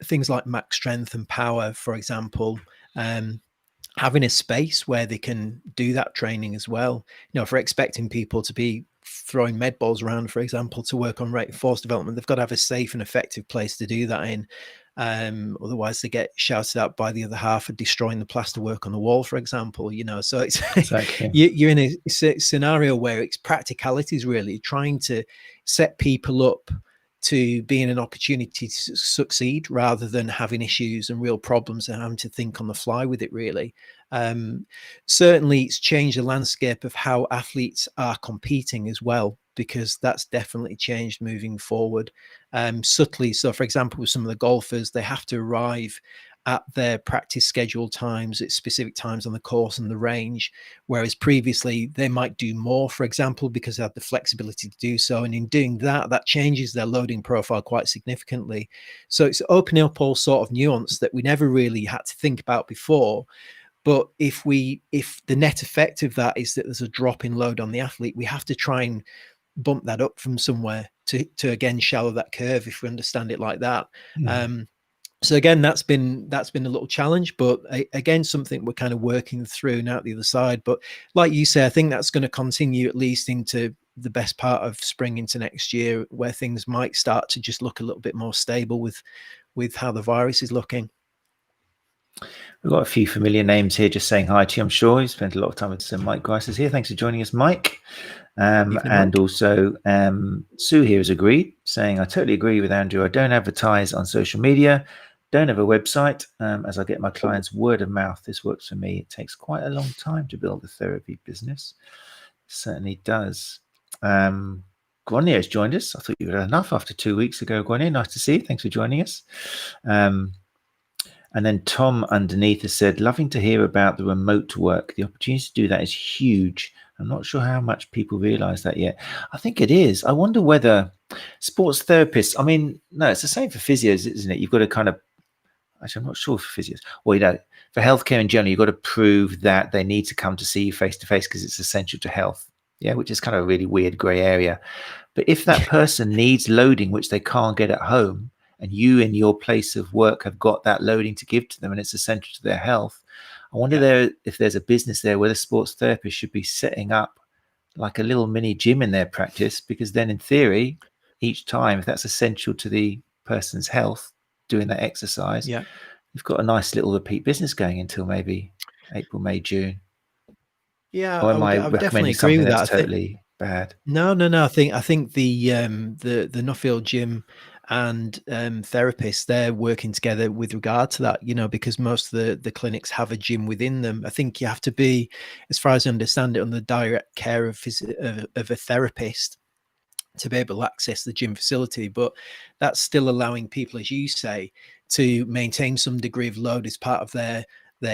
things like max strength and power, for example. Having a space where they can do that training as well. If we're expecting people to be throwing med balls around, for example, to work on rate of force development, they've got to have a safe and effective place to do that in. Otherwise they get shouted at by the other half for destroying the plaster work on the wall, for example. So it's exactly. You're in a scenario where it's practicalities, really trying to set people up to being an opportunity to succeed rather than having issues and real problems and having to think on the fly with it, really. Certainly it's changed the landscape of how athletes are competing as well, because that's definitely changed moving forward subtly. So for example, with some of the golfers, they have to arrive at their practice scheduled times at specific times on the course and the range, whereas previously they might do more, for example, because they have the flexibility to do so. And in doing that, that changes their loading profile quite significantly. So it's opening up all sort of nuance that we never really had to think about before. But if the net effect of that is that there's a drop in load on the athlete, we have to try and bump that up from somewhere to again shallow that curve, if we understand it like that. So again, that's been a little challenge, but again, something we're kind of working through now at the other side. But like you say, I think that's going to continue at least into the best part of spring into next year, where things might start to just look a little bit more stable with how the virus is looking. We've got a few familiar names here just saying hi to you, I'm sure. You spent a lot of time with Sir Mike Grice here. Thanks for joining us, Mike. Evening, and Mike. also Sue here has agreed, saying, I totally agree with Andrew. I don't advertise on social media, don't have a website, as I get my clients word of mouth. This works for me. It takes quite a long time to build a therapy business. It certainly does. Gronier has joined us. I thought you had enough after 2 weeks ago, Gronier. Nice to see you. Thanks for joining us. And then Tom underneath has said, loving to hear about the remote work. The opportunity to do that is huge. I'm not sure how much people realize that yet. I think it is. I wonder whether sports therapists, I mean, no, it's the same for physios, isn't it? You've got to kind of, actually, I'm not sure for physios. Well, you know, for healthcare in general, you've got to prove that they need to come to see you face to face because it's essential to health. Yeah, which is kind of a really weird grey area. But if that person needs loading, which they can't get at home, and you in your place of work have got that loading to give to them and it's essential to their health, I wonder if there's a business there where the sports therapist should be setting up like a little mini gym in their practice, because then in theory, each time, if that's essential to the person's health, doing that exercise, you've got a nice little repeat business going until maybe April, May, June. Yeah, Or am I I would definitely recommending agree something with that. that's totally bad? No. I think the Nuffield gym and therapists, they're working together with regard to that, you know, because most of the clinics have a gym within them. I think you have to be, as far as I understand it, on the direct care of a therapist to be able to access the gym facility, but that's still allowing people, as you say, to maintain some degree of load as part of their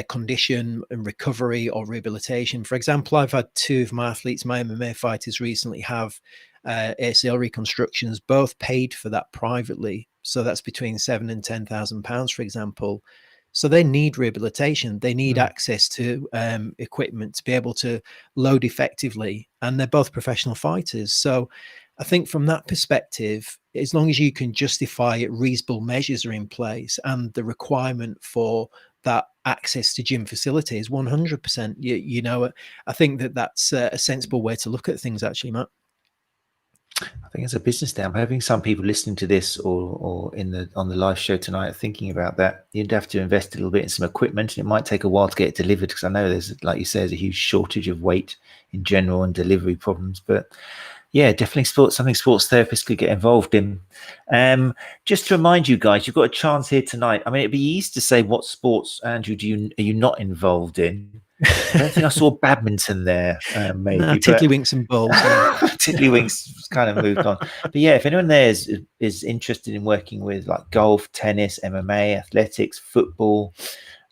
condition and recovery or rehabilitation. For example, I've had two of my athletes, my MMA fighters, recently have ACL reconstructions, both paid for that privately. So that's between £7,000 and £10,000, for example. So they need rehabilitation. They need access to equipment to be able to load effectively. And they're both professional fighters. So I think from that perspective, as long as you can justify it, reasonable measures are in place, and the requirement for that access to gym facilities 100%, you know, I think that's a sensible way to look at things, actually, Matt. I think it's a business now. I'm hoping some people listening to this or on the live show tonight are thinking about that. You'd have to invest a little bit in some equipment, and it might take a while to get it delivered, because I know there's, like you say, there's a huge shortage of weight in general and delivery problems. But yeah, definitely something sports therapists could get involved in. Just to remind you guys, you've got a chance here tonight. I mean, it'd be easy to say, what sports, Andrew, are you not involved in? I don't think I saw badminton there, maybe. No, tiddlywinks and balls. Yeah. Tiddlywinks kind of moved on. But yeah, if anyone there is interested in working with like golf, tennis, MMA, athletics, football,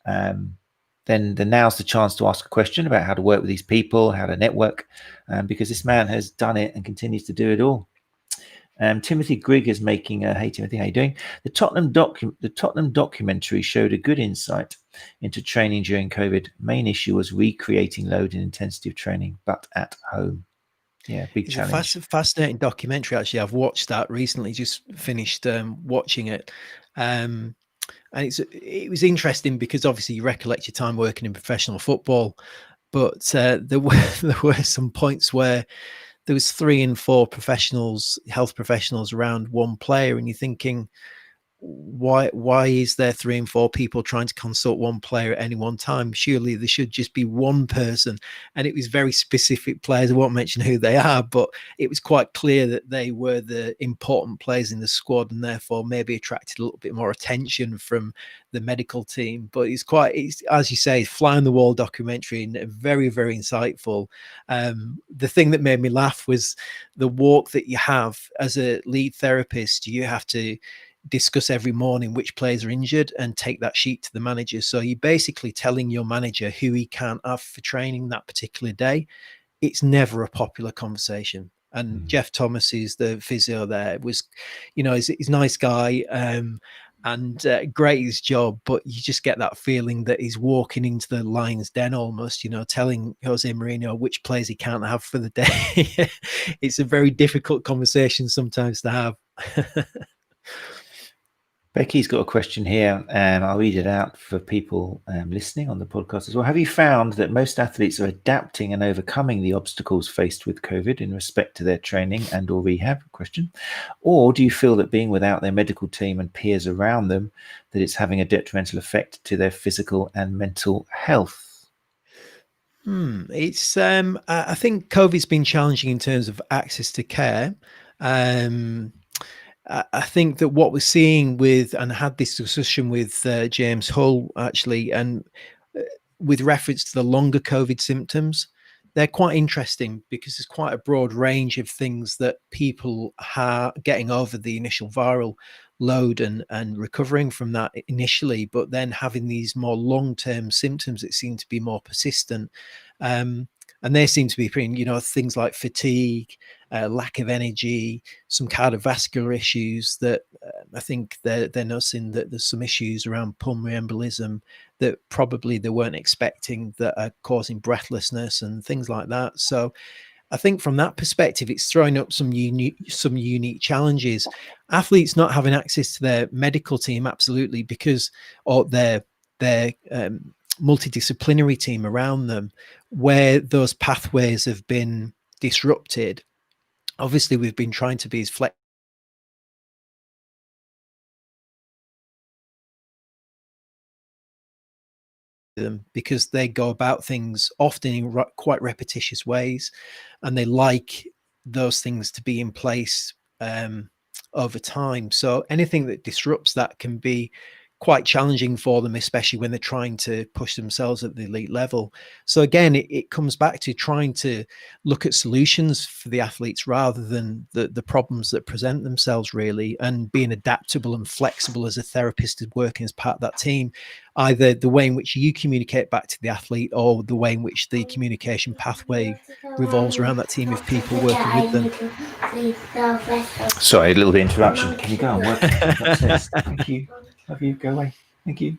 then now's the chance to ask a question about how to work with these people, how to network, because this man has done it and continues to do it all. Timothy Grigg is making hey Timothy, how you doing? The Tottenham documentary showed a good insight into training during COVID. Main issue was recreating load and intensity of training, but at home. Yeah, big challenge. It's a fascinating documentary, actually. I've watched that recently, just finished watching it. And it was interesting because obviously you recollect your time working in professional football, but there were some points where there was 3 and 4 health professionals around one player, and you're thinking, why is there 3 and 4 people trying to consult one player at any one time? Surely there should just be one person. And it was very specific players. I won't mention who they are, but it was quite clear that they were the important players in the squad, and therefore maybe attracted a little bit more attention from the medical team. But it's as you say, fly on the wall documentary, and very, very insightful. The thing that made me laugh was the walk that you have as a lead therapist. You have to discuss every morning which players are injured and take that sheet to the manager. So you're basically telling your manager who he can't have for training that particular day. It's never a popular conversation. And Jeff Thomas, who's the physio there, was, you know, he's a nice guy and great at his job, but you just get that feeling that he's walking into the lion's den almost, you know, telling Jose Mourinho which players he can't have for the day. It's a very difficult conversation sometimes to have. Becky's got a question here. I'll read it out for people listening on the podcast as well. Have you found that most athletes are adapting and overcoming the obstacles faced with COVID in respect to their training and or rehab? Question. Or do you feel that being without their medical team and peers around them, that it's having a detrimental effect to their physical and mental health? It's I think COVID's been challenging in terms of access to care. I think that what we're seeing with, and I had this discussion with James Hull actually, and with reference to the longer COVID symptoms, they're quite interesting because there's quite a broad range of things that people are getting over the initial viral load and recovering from that initially, but then having these more long-term symptoms that seem to be more persistent. And they seem to be pretty, things like fatigue, lack of energy, some cardiovascular issues that I think they're noticing that there's some issues around pulmonary embolism that probably they weren't expecting that are causing breathlessness and things like that. So I think from that perspective, it's throwing up some unique challenges. Athletes not having access to their medical team, absolutely, or their multidisciplinary team around them, where those pathways have been disrupted. Obviously, we've been trying to be as flexible them because they go about things often in quite repetitious ways, and they like those things to be in place over time. So anything that disrupts that can be quite challenging for them, especially when they're trying to push themselves at the elite level. So again, it comes back to trying to look at solutions for the athletes rather than the problems that present themselves, really, and being adaptable and flexible as a therapist is working as part of that team, either the way in which you communicate back to the athlete or the way in which the communication pathway revolves around that team of people working with them. Sorry, a little bit of interruption. Can you go and work upstairs? Thank you. Love you. Go away. Thank you.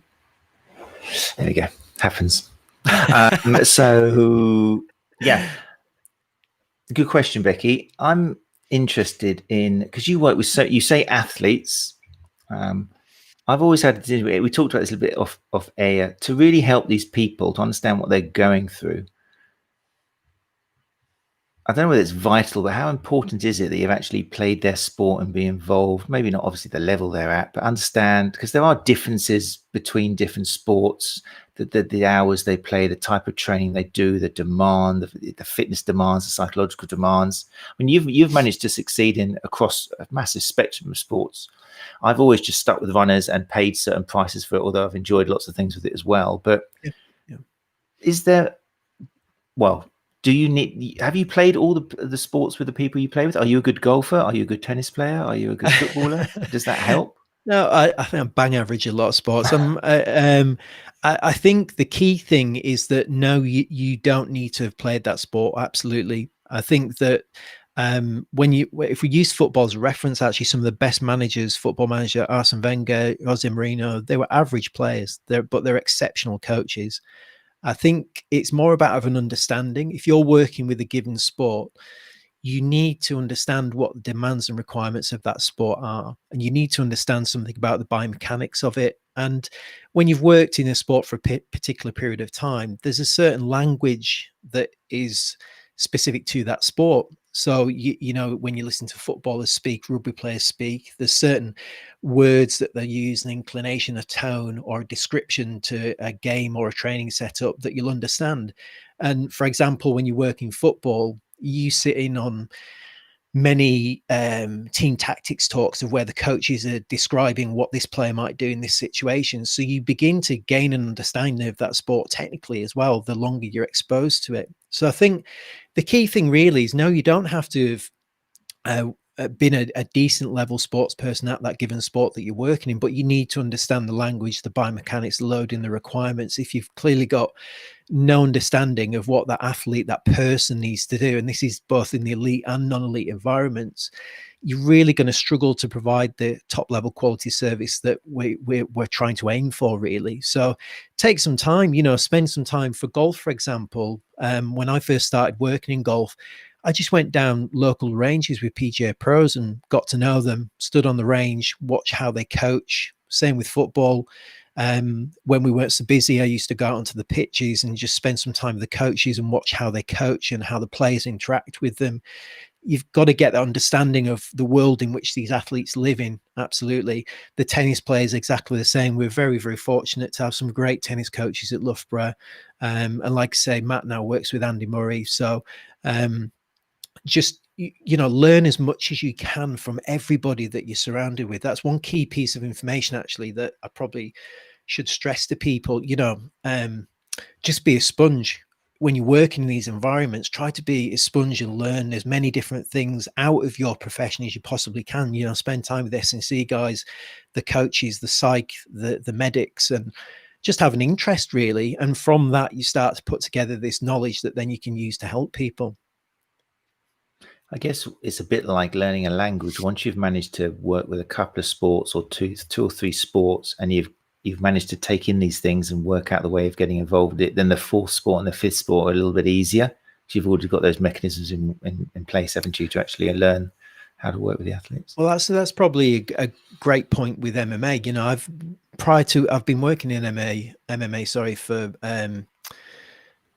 There we go. Happens. So, yeah. Good question, Becky. I'm interested in, because you work with, so you say athletes. I've always had to, we talked about this a little bit off air, to really help these people to understand what they're going through. I don't know whether it's vital, but how important is it that you've actually played their sport and be involved? Maybe not obviously the level they're at, but understand, because there are differences between different sports, the hours they play, the type of training they do, the demand, the fitness demands, the psychological demands. I mean, you've managed to succeed in across a massive spectrum of sports. I've always just stuck with runners and paid certain prices for it, although I've enjoyed lots of things with it as well. But is there, well, have you played all the sports with the people you play with? Are you a good golfer? Are you a good tennis player? Are you a good footballer? Does that help? No, I think I'm bang average in a lot of sports. I think the key thing is that no, you don't need to have played that sport. Absolutely. I think that if we use football as a reference, actually some of the best managers, football manager Arsene Wenger, Jose Mourinho, they were average players, but they're exceptional coaches. I think it's more about an understanding. If you're working with a given sport, you need to understand what the demands and requirements of that sport are. And you need to understand something about the biomechanics of it. And when you've worked in a sport for a particular period of time, there's a certain language that is specific to that sport. So, when you listen to footballers speak, rugby players speak, there's certain words that they use, an inclination, a tone, or a description to a game or a training setup that you'll understand. And for example, when you work in football, you sit in on many team tactics talks of where the coaches are describing what this player might do in this situation. So you begin to gain an understanding of that sport technically as well, the longer you're exposed to it. So I think the key thing really is, no, you don't have to have been a decent level sports person at that given sport that you're working in, but you need to understand the language, the biomechanics, the loading, the requirements. If you've clearly got no understanding of what that athlete, that person needs to do, and this is both in the elite and non-elite environments, you're really going to struggle to provide the top level quality service that we're trying to aim for, really. So take some time, spend some time. For golf, for example, when I first started working in golf, I just went down local ranges with PGA pros and got to know them, stood on the range, watch how they coach, Same with football. When we weren't so busy, I used to go out onto the pitches and just spend some time with the coaches and watch how they coach and how the players interact with them. You've got to get that understanding of the world in which these athletes live in. Absolutely. The tennis players, exactly the same. We're very, very fortunate to have some great tennis coaches at Loughborough. And like I say, Matt now works with Andy Murray. So just, learn as much as you can from everybody that you're surrounded with. That's one key piece of information, actually, that I probably should stress to people. Just be a sponge. When you're working in these environments, try to be a sponge and learn as many different things out of your profession as you possibly can. Spend time with S&C guys, the coaches, the psych, the medics, and just have an interest, really. And from that, you start to put together this knowledge that then you can use to help people. I guess it's a bit like learning a language. Once you've managed to work with a couple of sports or two or three sports, and you've managed to take in these things and work out the way of getting involved with it, then the fourth sport and the fifth sport are a little bit easier. You've already got those mechanisms in place, haven't you, to actually learn how to work with the athletes? Well, that's probably a great point with MMA. I've been working in MMA, for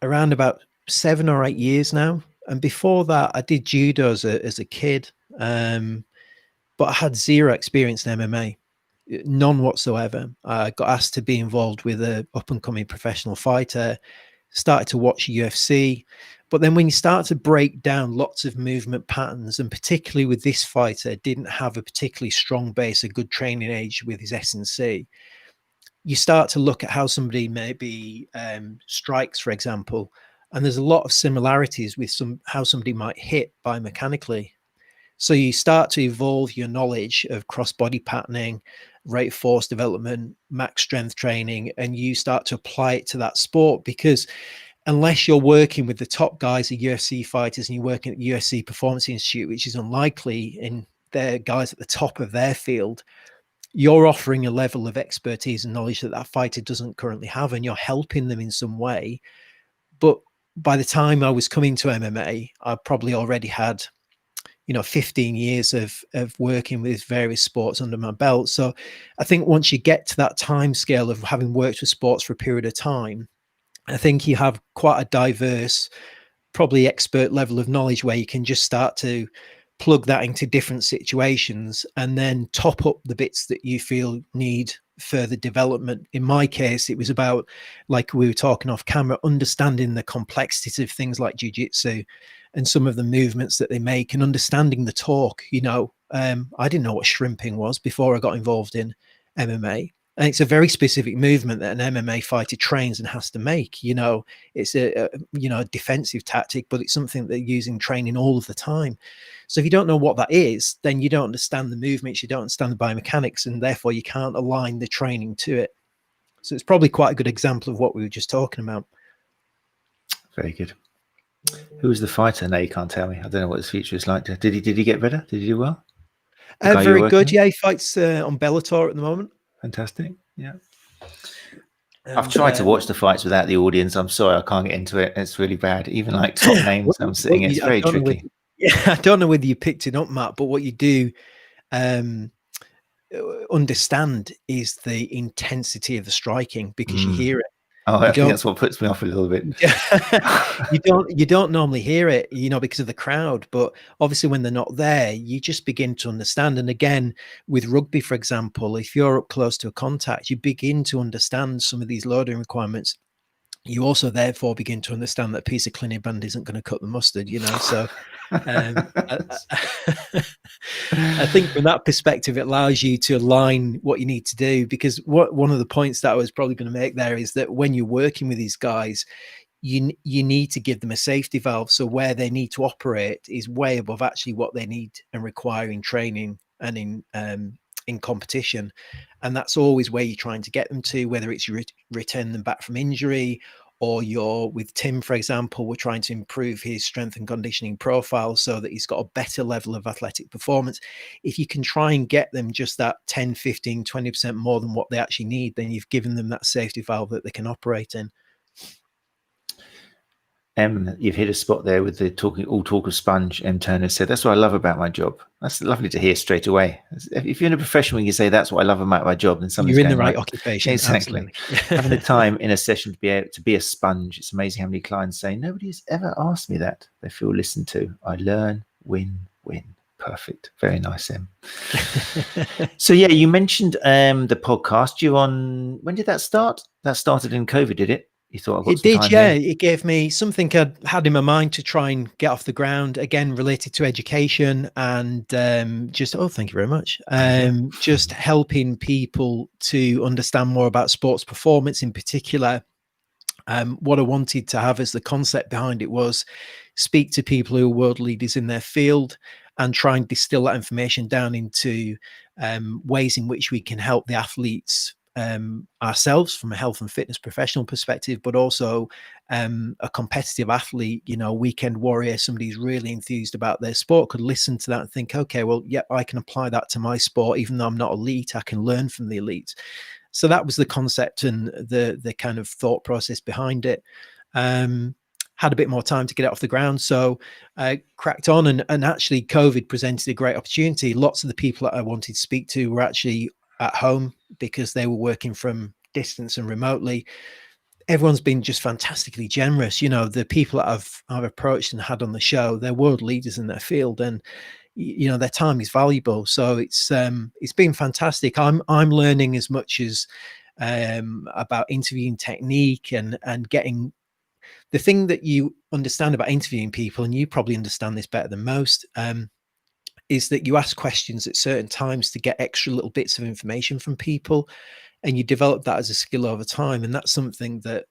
around about 7 or 8 years now. And before that, I did judo as a kid, but I had zero experience in MMA. None whatsoever. I got asked to be involved with an up-and-coming professional fighter, started to watch UFC. But then when you start to break down lots of movement patterns, and particularly with this fighter, didn't have a particularly strong base, a good training age with his S&C, you start to look at how somebody maybe strikes, for example, and there's a lot of similarities with how somebody might hit biomechanically. So you start to evolve your knowledge of cross-body patterning, rate of force development, max strength training, and you start to apply it to that sport. Because unless you're working with the top guys, the UFC fighters, and you're working at the UFC Performance Institute, which is unlikely, and they're guys at the top of their field, you're offering a level of expertise and knowledge that fighter doesn't currently have, and you're helping them in some way. But by the time I was coming to MMA, I probably already had 15 years of working with various sports under my belt. So I think once you get to that time scale of having worked with sports for a period of time, I think you have quite a diverse, probably expert level of knowledge where you can just start to plug that into different situations and then top up the bits that you feel need further development. In my case, it was about, like we were talking off camera, understanding the complexities of things like jiu-jitsu and some of the movements that they make, and understanding the torque. I didn't know what shrimping was before I got involved in MMA. And it's a very specific movement that an MMA fighter trains and has to make. It's a defensive tactic, but it's something they're using training all of the time. So if you don't know what that is, then you don't understand the movements, you don't understand the biomechanics, and therefore you can't align the training to it. So it's probably quite a good example of what we were just talking about. Very good. Who was the fighter? No, you can't tell me. I don't know what his future is like. Did he get better? Did he do well? Very good. Yeah, he fights on Bellator at the moment. Fantastic. Yeah. And I've tried to watch the fights without the audience. I'm sorry, I can't get into it. It's really bad. Even like top names I'm sitting, it's very tricky. I don't know whether you picked it up, Matt, but what you do understand is the intensity of the striking, because you hear it. Oh, I think that's what puts me off a little bit. You don't normally hear it, because of the crowd. But obviously when they're not there, you just begin to understand. And again, with rugby, for example, if you're up close to a contact, you begin to understand some of these loading requirements. You also therefore begin to understand that a piece of clinic band isn't going to cut the mustard, So I think from that perspective, it allows you to align what you need to do. Because one of the points that I was probably going to make there is that when you're working with these guys, you need to give them a safety valve. So where they need to operate is way above actually what they need and require in training and in competition. And that's always where you're trying to get them to, whether it's you return them back from injury, or you're with Tim, for example, we're trying to improve his strength and conditioning profile so that he's got a better level of athletic performance. If you can try and get them just that 10, 15, 20% more than what they actually need, then you've given them that safety valve that they can operate in. You've hit a spot there with the all talk of sponge. Turner said, that's what I love about my job. That's lovely to hear straight away. If you're in a profession where you say that's what I love about my job, then something's You're in going the right right. occupation. Exactly. Absolutely. Having the time in a session to be able to be a sponge. It's amazing how many clients say, nobody's ever asked me that. They feel listened to. I learn, win. Perfect. Very nice, Em. So yeah, you mentioned the podcast. When did that start? That started in COVID, did it? You thought I've got some time Yeah. here? It gave me something I'd had in my mind to try and get off the ground, again, related to education and thank you very much. Just helping people to understand more about sports performance in particular. What I wanted to have as the concept behind it was speak to people who are world leaders in their field and try and distill that information down into ways in which we can help the athletes ourselves from a health and fitness professional perspective, but also a competitive athlete, weekend warrior, somebody who's really enthused about their sport could listen to that and think, okay, well, yeah, I can apply that to my sport. Even though I'm not elite, I can learn from the elite. So that was the concept and the kind of thought process behind it. Had a bit more time to get it off the ground, so cracked on, and actually COVID presented a great opportunity. Lots of the people that I wanted to speak to were actually at home because they were working from distance and remotely. Everyone's been just fantastically generous. The people that I've approached and had on the show, they're world leaders in their field, and their time is valuable. So it's been fantastic. I'm learning as much as about interviewing technique and getting the thing that you understand about interviewing people, and you probably understand this better than most, is that you ask questions at certain times to get extra little bits of information from people, and you develop that as a skill over time. And that's something that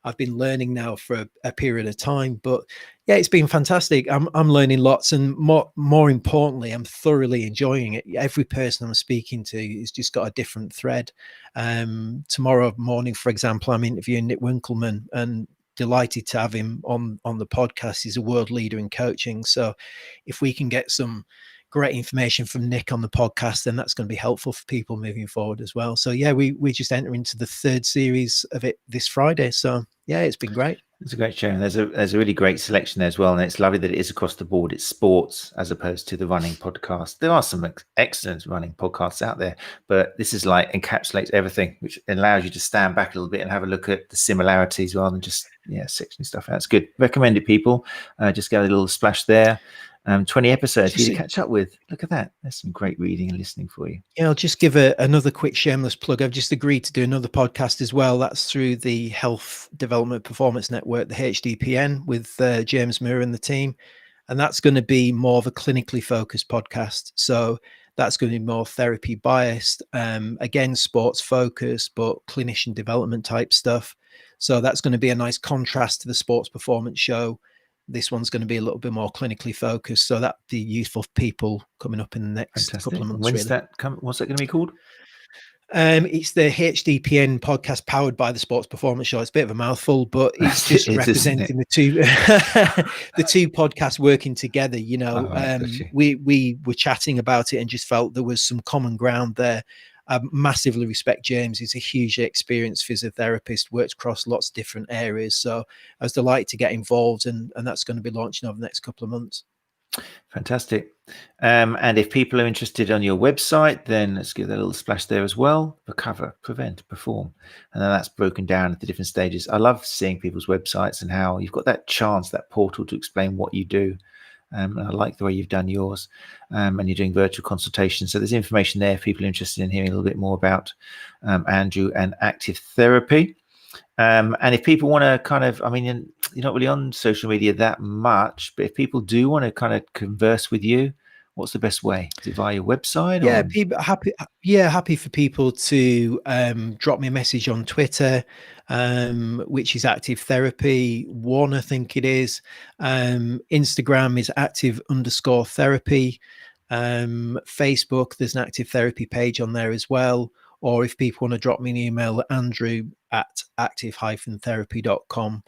I've been learning now for a period of time. But yeah, it's been fantastic. I'm learning lots, and more importantly, I'm thoroughly enjoying it. Every person I'm speaking to has just got a different thread. Tomorrow morning, for example, I'm interviewing Nick Winkleman, and delighted to have him on the podcast. He's a world leader in coaching. So if we can get some great information from Nick on the podcast, then that's going to be helpful for people moving forward as well. So yeah, we just enter into the third series of it this Friday. So yeah, it's been great. It's a great show. There's a really great selection there as well, and it's lovely that it is across the board. It's sports as opposed to the running podcast. There are some excellent running podcasts out there, but this is like encapsulates everything, which allows you to stand back a little bit and have a look at the similarities rather than just sectioning stuff out. It's good. Recommend it, people. Just get a little splash there. 20 episodes for you to catch up with. Look at that. There's some great reading and listening for you. Yeah, I'll just give another quick shameless plug. I've just agreed to do another podcast as well. That's through the Health Development Performance Network, the HDPN, with James Moore and the team. And that's going to be more of a clinically focused podcast. So that's going to be more therapy biased, again, sports focused, but clinician development type stuff. So that's going to be a nice contrast to the sports performance show. This one's going to be a little bit more clinically focused, so that'd be useful for people coming up in the next couple of months. When's that come? What's that going to be called? It's the HDPN podcast powered by the Sports Performance Show. It's a bit of a mouthful, but it's just representing the two the two podcasts working together. We were chatting about it and just felt there was some common ground there. I massively respect James. He's a hugely experienced physiotherapist, works across lots of different areas. So I was delighted to get involved, and that's going to be launching over the next couple of months. Fantastic. And if people are interested on your website, then let's give that a little splash there as well. Recover, prevent, perform. And then that's broken down into different stages. I love seeing people's websites and how you've got that chance, that portal to explain what you do. And I like the way you've done yours, and you're doing virtual consultations. So there's information there if people are interested in hearing a little bit more about Andrew and active therapy. And if people want to kind of, you're not really on social media that much, but if people do want to kind of converse with you, what's the best way? Is it via your website? Yeah, people happy for people to drop me a message on Twitter, which is Active Therapy 1, I think it is. Instagram is active_therapy. Facebook, there's an active therapy page on there as well. Or if people want to drop me an email, Andrew@active-therapy.com,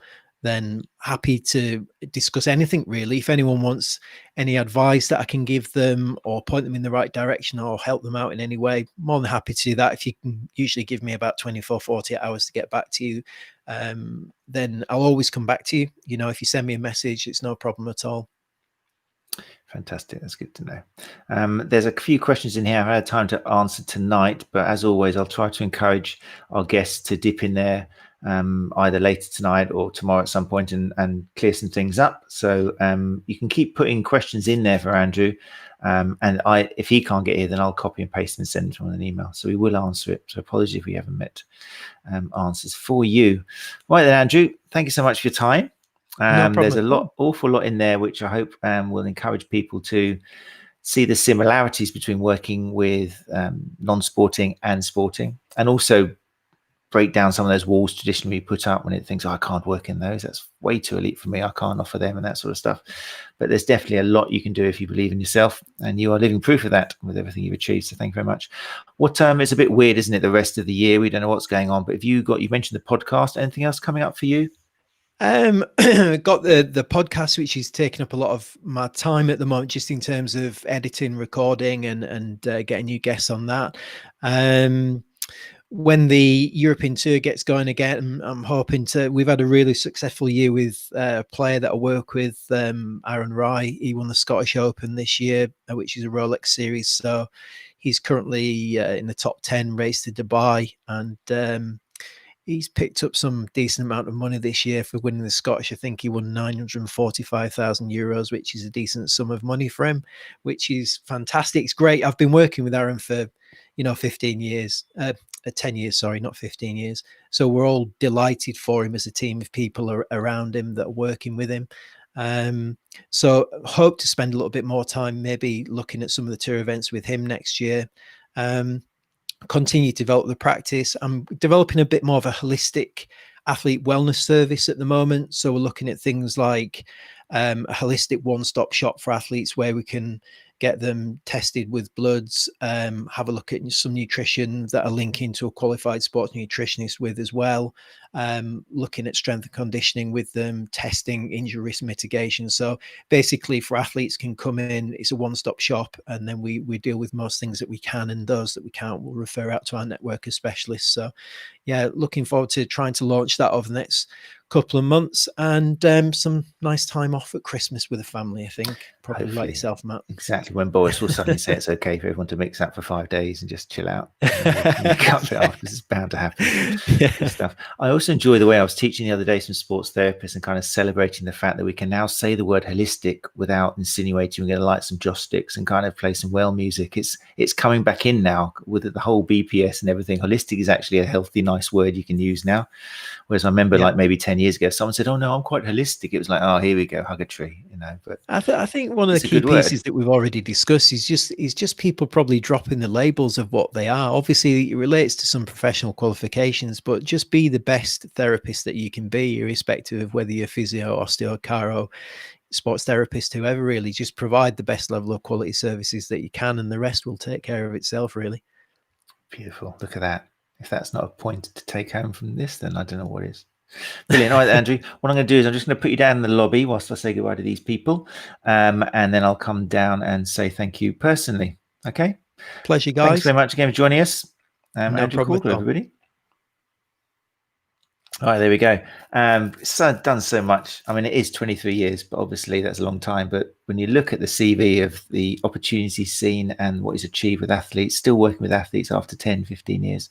then happy to discuss anything really. If anyone wants any advice that I can give them or point them in the right direction or help them out in any way, more than happy to do that. If you can usually give me about 24, 48 hours to get back to you, then I'll always come back to you. You know, if you send me a message, it's no problem at all. Fantastic. That's good to know. There's a few questions in here I've had time to answer tonight, but as always, I'll try to encourage our guests to dip in there either later tonight or tomorrow at some point and clear some things up. So you can keep putting questions in there for Andrew. And if he can't get here, then I'll copy and paste and send it on an email. So we will answer it. So apologies if we haven't met answers for you. Right then, Andrew, thank you so much for your time. There's awful lot in there, which I hope will encourage people to see the similarities between working with non-sporting and sporting, and also break down some of those walls traditionally put up when it thinks, oh, I can't work in those. That's way too elite for me. I can't offer them and that sort of stuff. But there's definitely a lot you can do if you believe in yourself, and you are living proof of that with everything you've achieved. So thank you very much. What it's a bit weird, isn't it? The rest of the year, we don't know what's going on, but you mentioned the podcast, anything else coming up for you? Got the podcast, which is taking up a lot of my time at the moment, just in terms of editing, recording, and getting new guests on that. When the European tour gets going again, I'm hoping to. We've had a really successful year with a player that I work with, Aaron Rye. He won the Scottish Open this year, which is a Rolex series. So he's currently in the top 10 race to Dubai, and he's picked up some decent amount of money this year for winning the Scottish. I think he won 945,000 euros, which is a decent sum of money for him, which is fantastic. It's great. I've been working with Aaron for, 15 years, 10 years, sorry, not 15 years. So we're all delighted for him as a team of people around him that are working with him. So hope to spend a little bit more time, maybe looking at some of the tour events with him next year. Continue to develop the practice. I'm developing a bit more of a holistic athlete wellness service at the moment. So we're looking at things like a holistic one-stop shop for athletes, where we can get them tested with bloods, have a look at some nutrition that are linking to a qualified sports nutritionist with as well, looking at strength and conditioning with them, testing injury risk mitigation. So basically for athletes can come in, it's a one-stop shop, and then we deal with most things that we can, and those that we can't, we'll refer out to our network of specialists. So yeah, looking forward to trying to launch that over the next couple of months, and some nice time off at Christmas with the family, I think. Probably Hopefully. Like yourself, Matt. Exactly. When Boris will suddenly say it's okay for everyone to mix up for 5 days and just chill out. Cut it off, because it's bound to happen. Yeah. Good stuff. I also enjoy the way I was teaching the other day some sports therapists and kind of celebrating the fact that we can now say the word holistic without insinuating we're going to light some joss sticks and kind of play some well music. It's coming back in now with the whole BPS and everything. Holistic is actually a healthy, nice word you can use now. Whereas I remember like maybe 10 years ago, someone said, oh no, I'm quite holistic. It was like, oh, here we go, hug a tree, but I think one of the key pieces that we've already discussed is just people probably dropping the labels of what they are. Obviously it relates to some professional qualifications, but just be the best therapist that you can be, irrespective of whether you're physio, osteo, chiro, sports therapist, whoever. Really just provide the best level of quality services that you can, and the rest will take care of itself, really. Beautiful. Look at that. If that's not a point to take home from this, then I don't know what is. Brilliant. All right, Andrew, what I'm going to do is I'm just going to put you down in the lobby whilst I say goodbye to these people, and then I'll come down and say thank you personally. Okay. Pleasure, guys. Thanks very much again for joining us. No Andrew problem, Caldwell, everybody. All right, there we go. Done so much. I mean, it is 23 years, but obviously that's a long time. But when you look at the CV of the opportunities seen and what he's achieved with athletes, still working with athletes after 10, 15 years,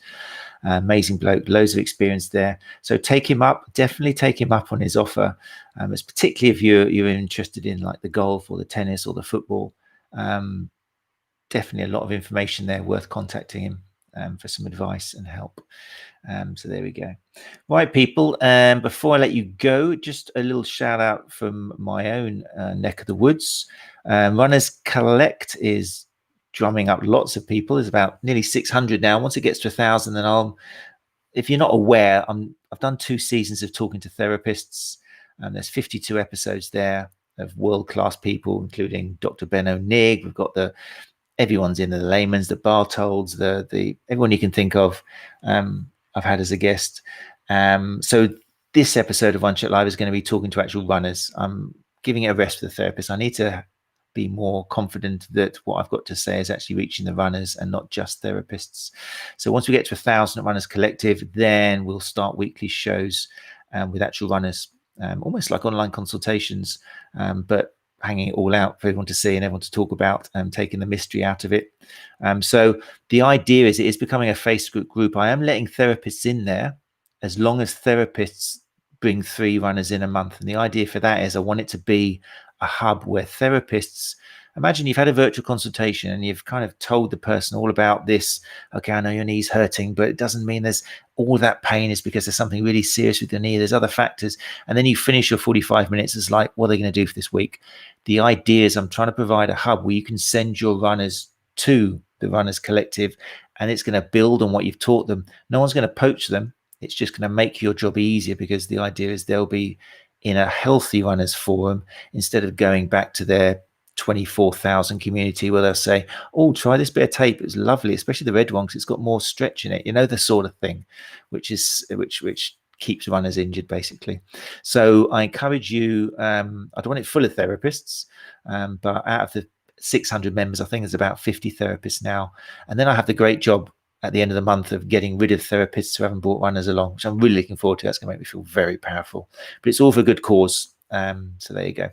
amazing bloke, loads of experience there. So take him up, definitely take him up on his offer. It's particularly if you're interested in like the golf or the tennis or the football. Definitely a lot of information there, worth contacting him for some advice and help. So there we go. Right, people, before I let you go, just a little shout out from my own neck of the woods. Runners Collect is drumming up lots of people. There's about nearly 600 now. Once it gets to 1,000, then if you're not aware, I've done 2 seasons of talking to therapists, and there's 52 episodes there of world-class people, including Dr. Ben O'Nig. We've got everyone's in, the Layman's, the Bartolds, the everyone you can think of. I've had as a guest. So this episode of One Shot Live is going to be talking to actual runners. I'm giving it a rest for the therapist. I need to be more confident that what I've got to say is actually reaching the runners and not just therapists. So once we get to 1,000 Runners Collective, then we'll start weekly shows with actual runners, almost like online consultations, but hanging it all out for everyone to see and everyone to talk about, taking the mystery out of it. So the idea is it is becoming a Facebook group. I am letting therapists in there as long as therapists bring 3 runners in a month. And the idea for that is I want it to be a hub where therapists, imagine you've had a virtual consultation and you've kind of told the person all about this. Okay, I know your knee's hurting, but it doesn't mean there's all that pain is because there's something really serious with your knee. There's other factors. And then you finish your 45 minutes. It's like, what are they going to do for this week? The idea is I'm trying to provide a hub where you can send your runners to the Runners Collective, and it's going to build on what you've taught them. No one's going to poach them. It's just going to make your job easier, because the idea is they'll be in a healthy runners forum instead of going back to their 24,000 community where they'll say, oh, try this bit of tape. It's lovely, especially the red one, because it's got more stretch in it. You know, the sort of thing, which keeps runners injured, basically. So I encourage you, I don't want it full of therapists, but out of the 600 members, I think there's about 50 therapists now. And then I have the great job at the end of the month of getting rid of therapists who haven't brought runners along, which I'm really looking forward to. That's going to make me feel very powerful, but it's all for a good cause. So there you go.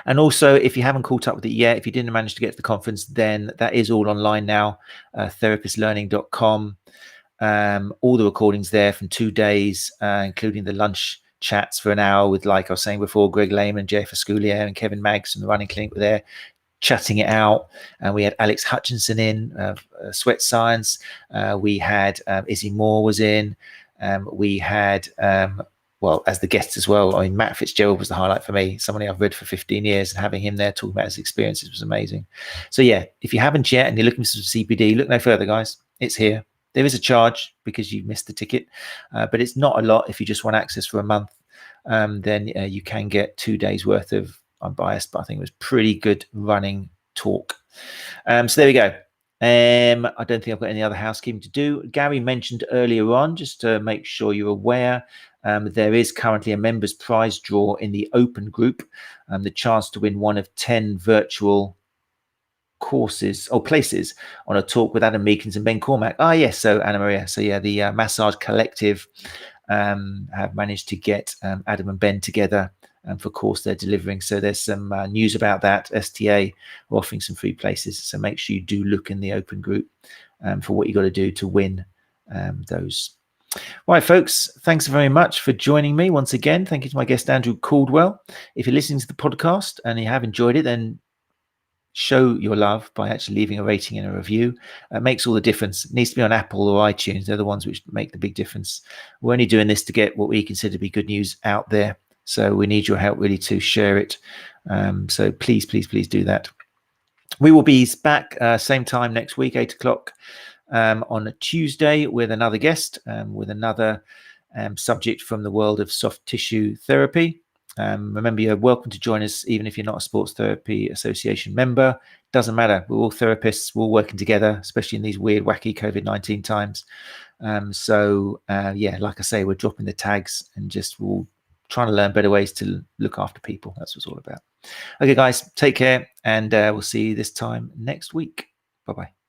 And also, if you haven't caught up with it yet, if you didn't manage to get to the conference, then that is all online now, therapistlearning.com. All the recordings there from 2 days, including the lunch chats for an hour with, like I was saying before, Greg Lehman, Jeff Asculier and Kevin Maggs from the Running Clinic were there chatting it out. And we had Alex Hutchinson in, Sweat Science. We had Izzy Moore was in. We had, well, as the guest as well, I mean, Matt Fitzgerald was the highlight for me, somebody I've read for 15 years, and having him there talking about his experiences was amazing. So yeah, if you haven't yet and you're looking for some CPD, look no further, guys. It's here. There is a charge because you missed the ticket, but it's not a lot. If you just want access for a month, then you can get 2 days worth of, I'm biased, but I think it was pretty good running talk. So there we go. I don't think I've got any other housekeeping to do. Gary mentioned earlier on, just to make sure you're aware, there is currently a members prize draw in the open group, the chance to win one of 10 virtual courses or places on a talk with Adam Meekins and Ben Cormack. Ah, yes. So Anna Maria. So yeah, the Massage Collective have managed to get Adam and Ben together for a course they're delivering. So there's some news about that. STA are offering some free places. So make sure you do look in the open group for what you got to do to win those. Right, folks, thanks very much for joining me once again. Thank you to my guest, Andrew Caldwell. If you're listening to the podcast and you have enjoyed it, then show your love by actually leaving a rating and a review. It makes all the difference. It needs to be on Apple or iTunes. They're the ones which make the big difference. We're only doing this to get what we consider to be good news out there. So we need your help really to share it. So please, please, please do that. We will be back same time next week, 8 o'clock on a Tuesday with another guest, with another subject from the world of soft tissue therapy. Remember, you're welcome to join us even if you're not a Sports Therapy Association member. Doesn't matter. We're all therapists. We're all working together, especially in these weird, wacky COVID-19 times. Yeah, like I say, we're dropping the tags and just we'll trying to learn better ways to look after people. That's what it's all about. Okay, guys, take care, and we'll see you this time next week. Bye-bye.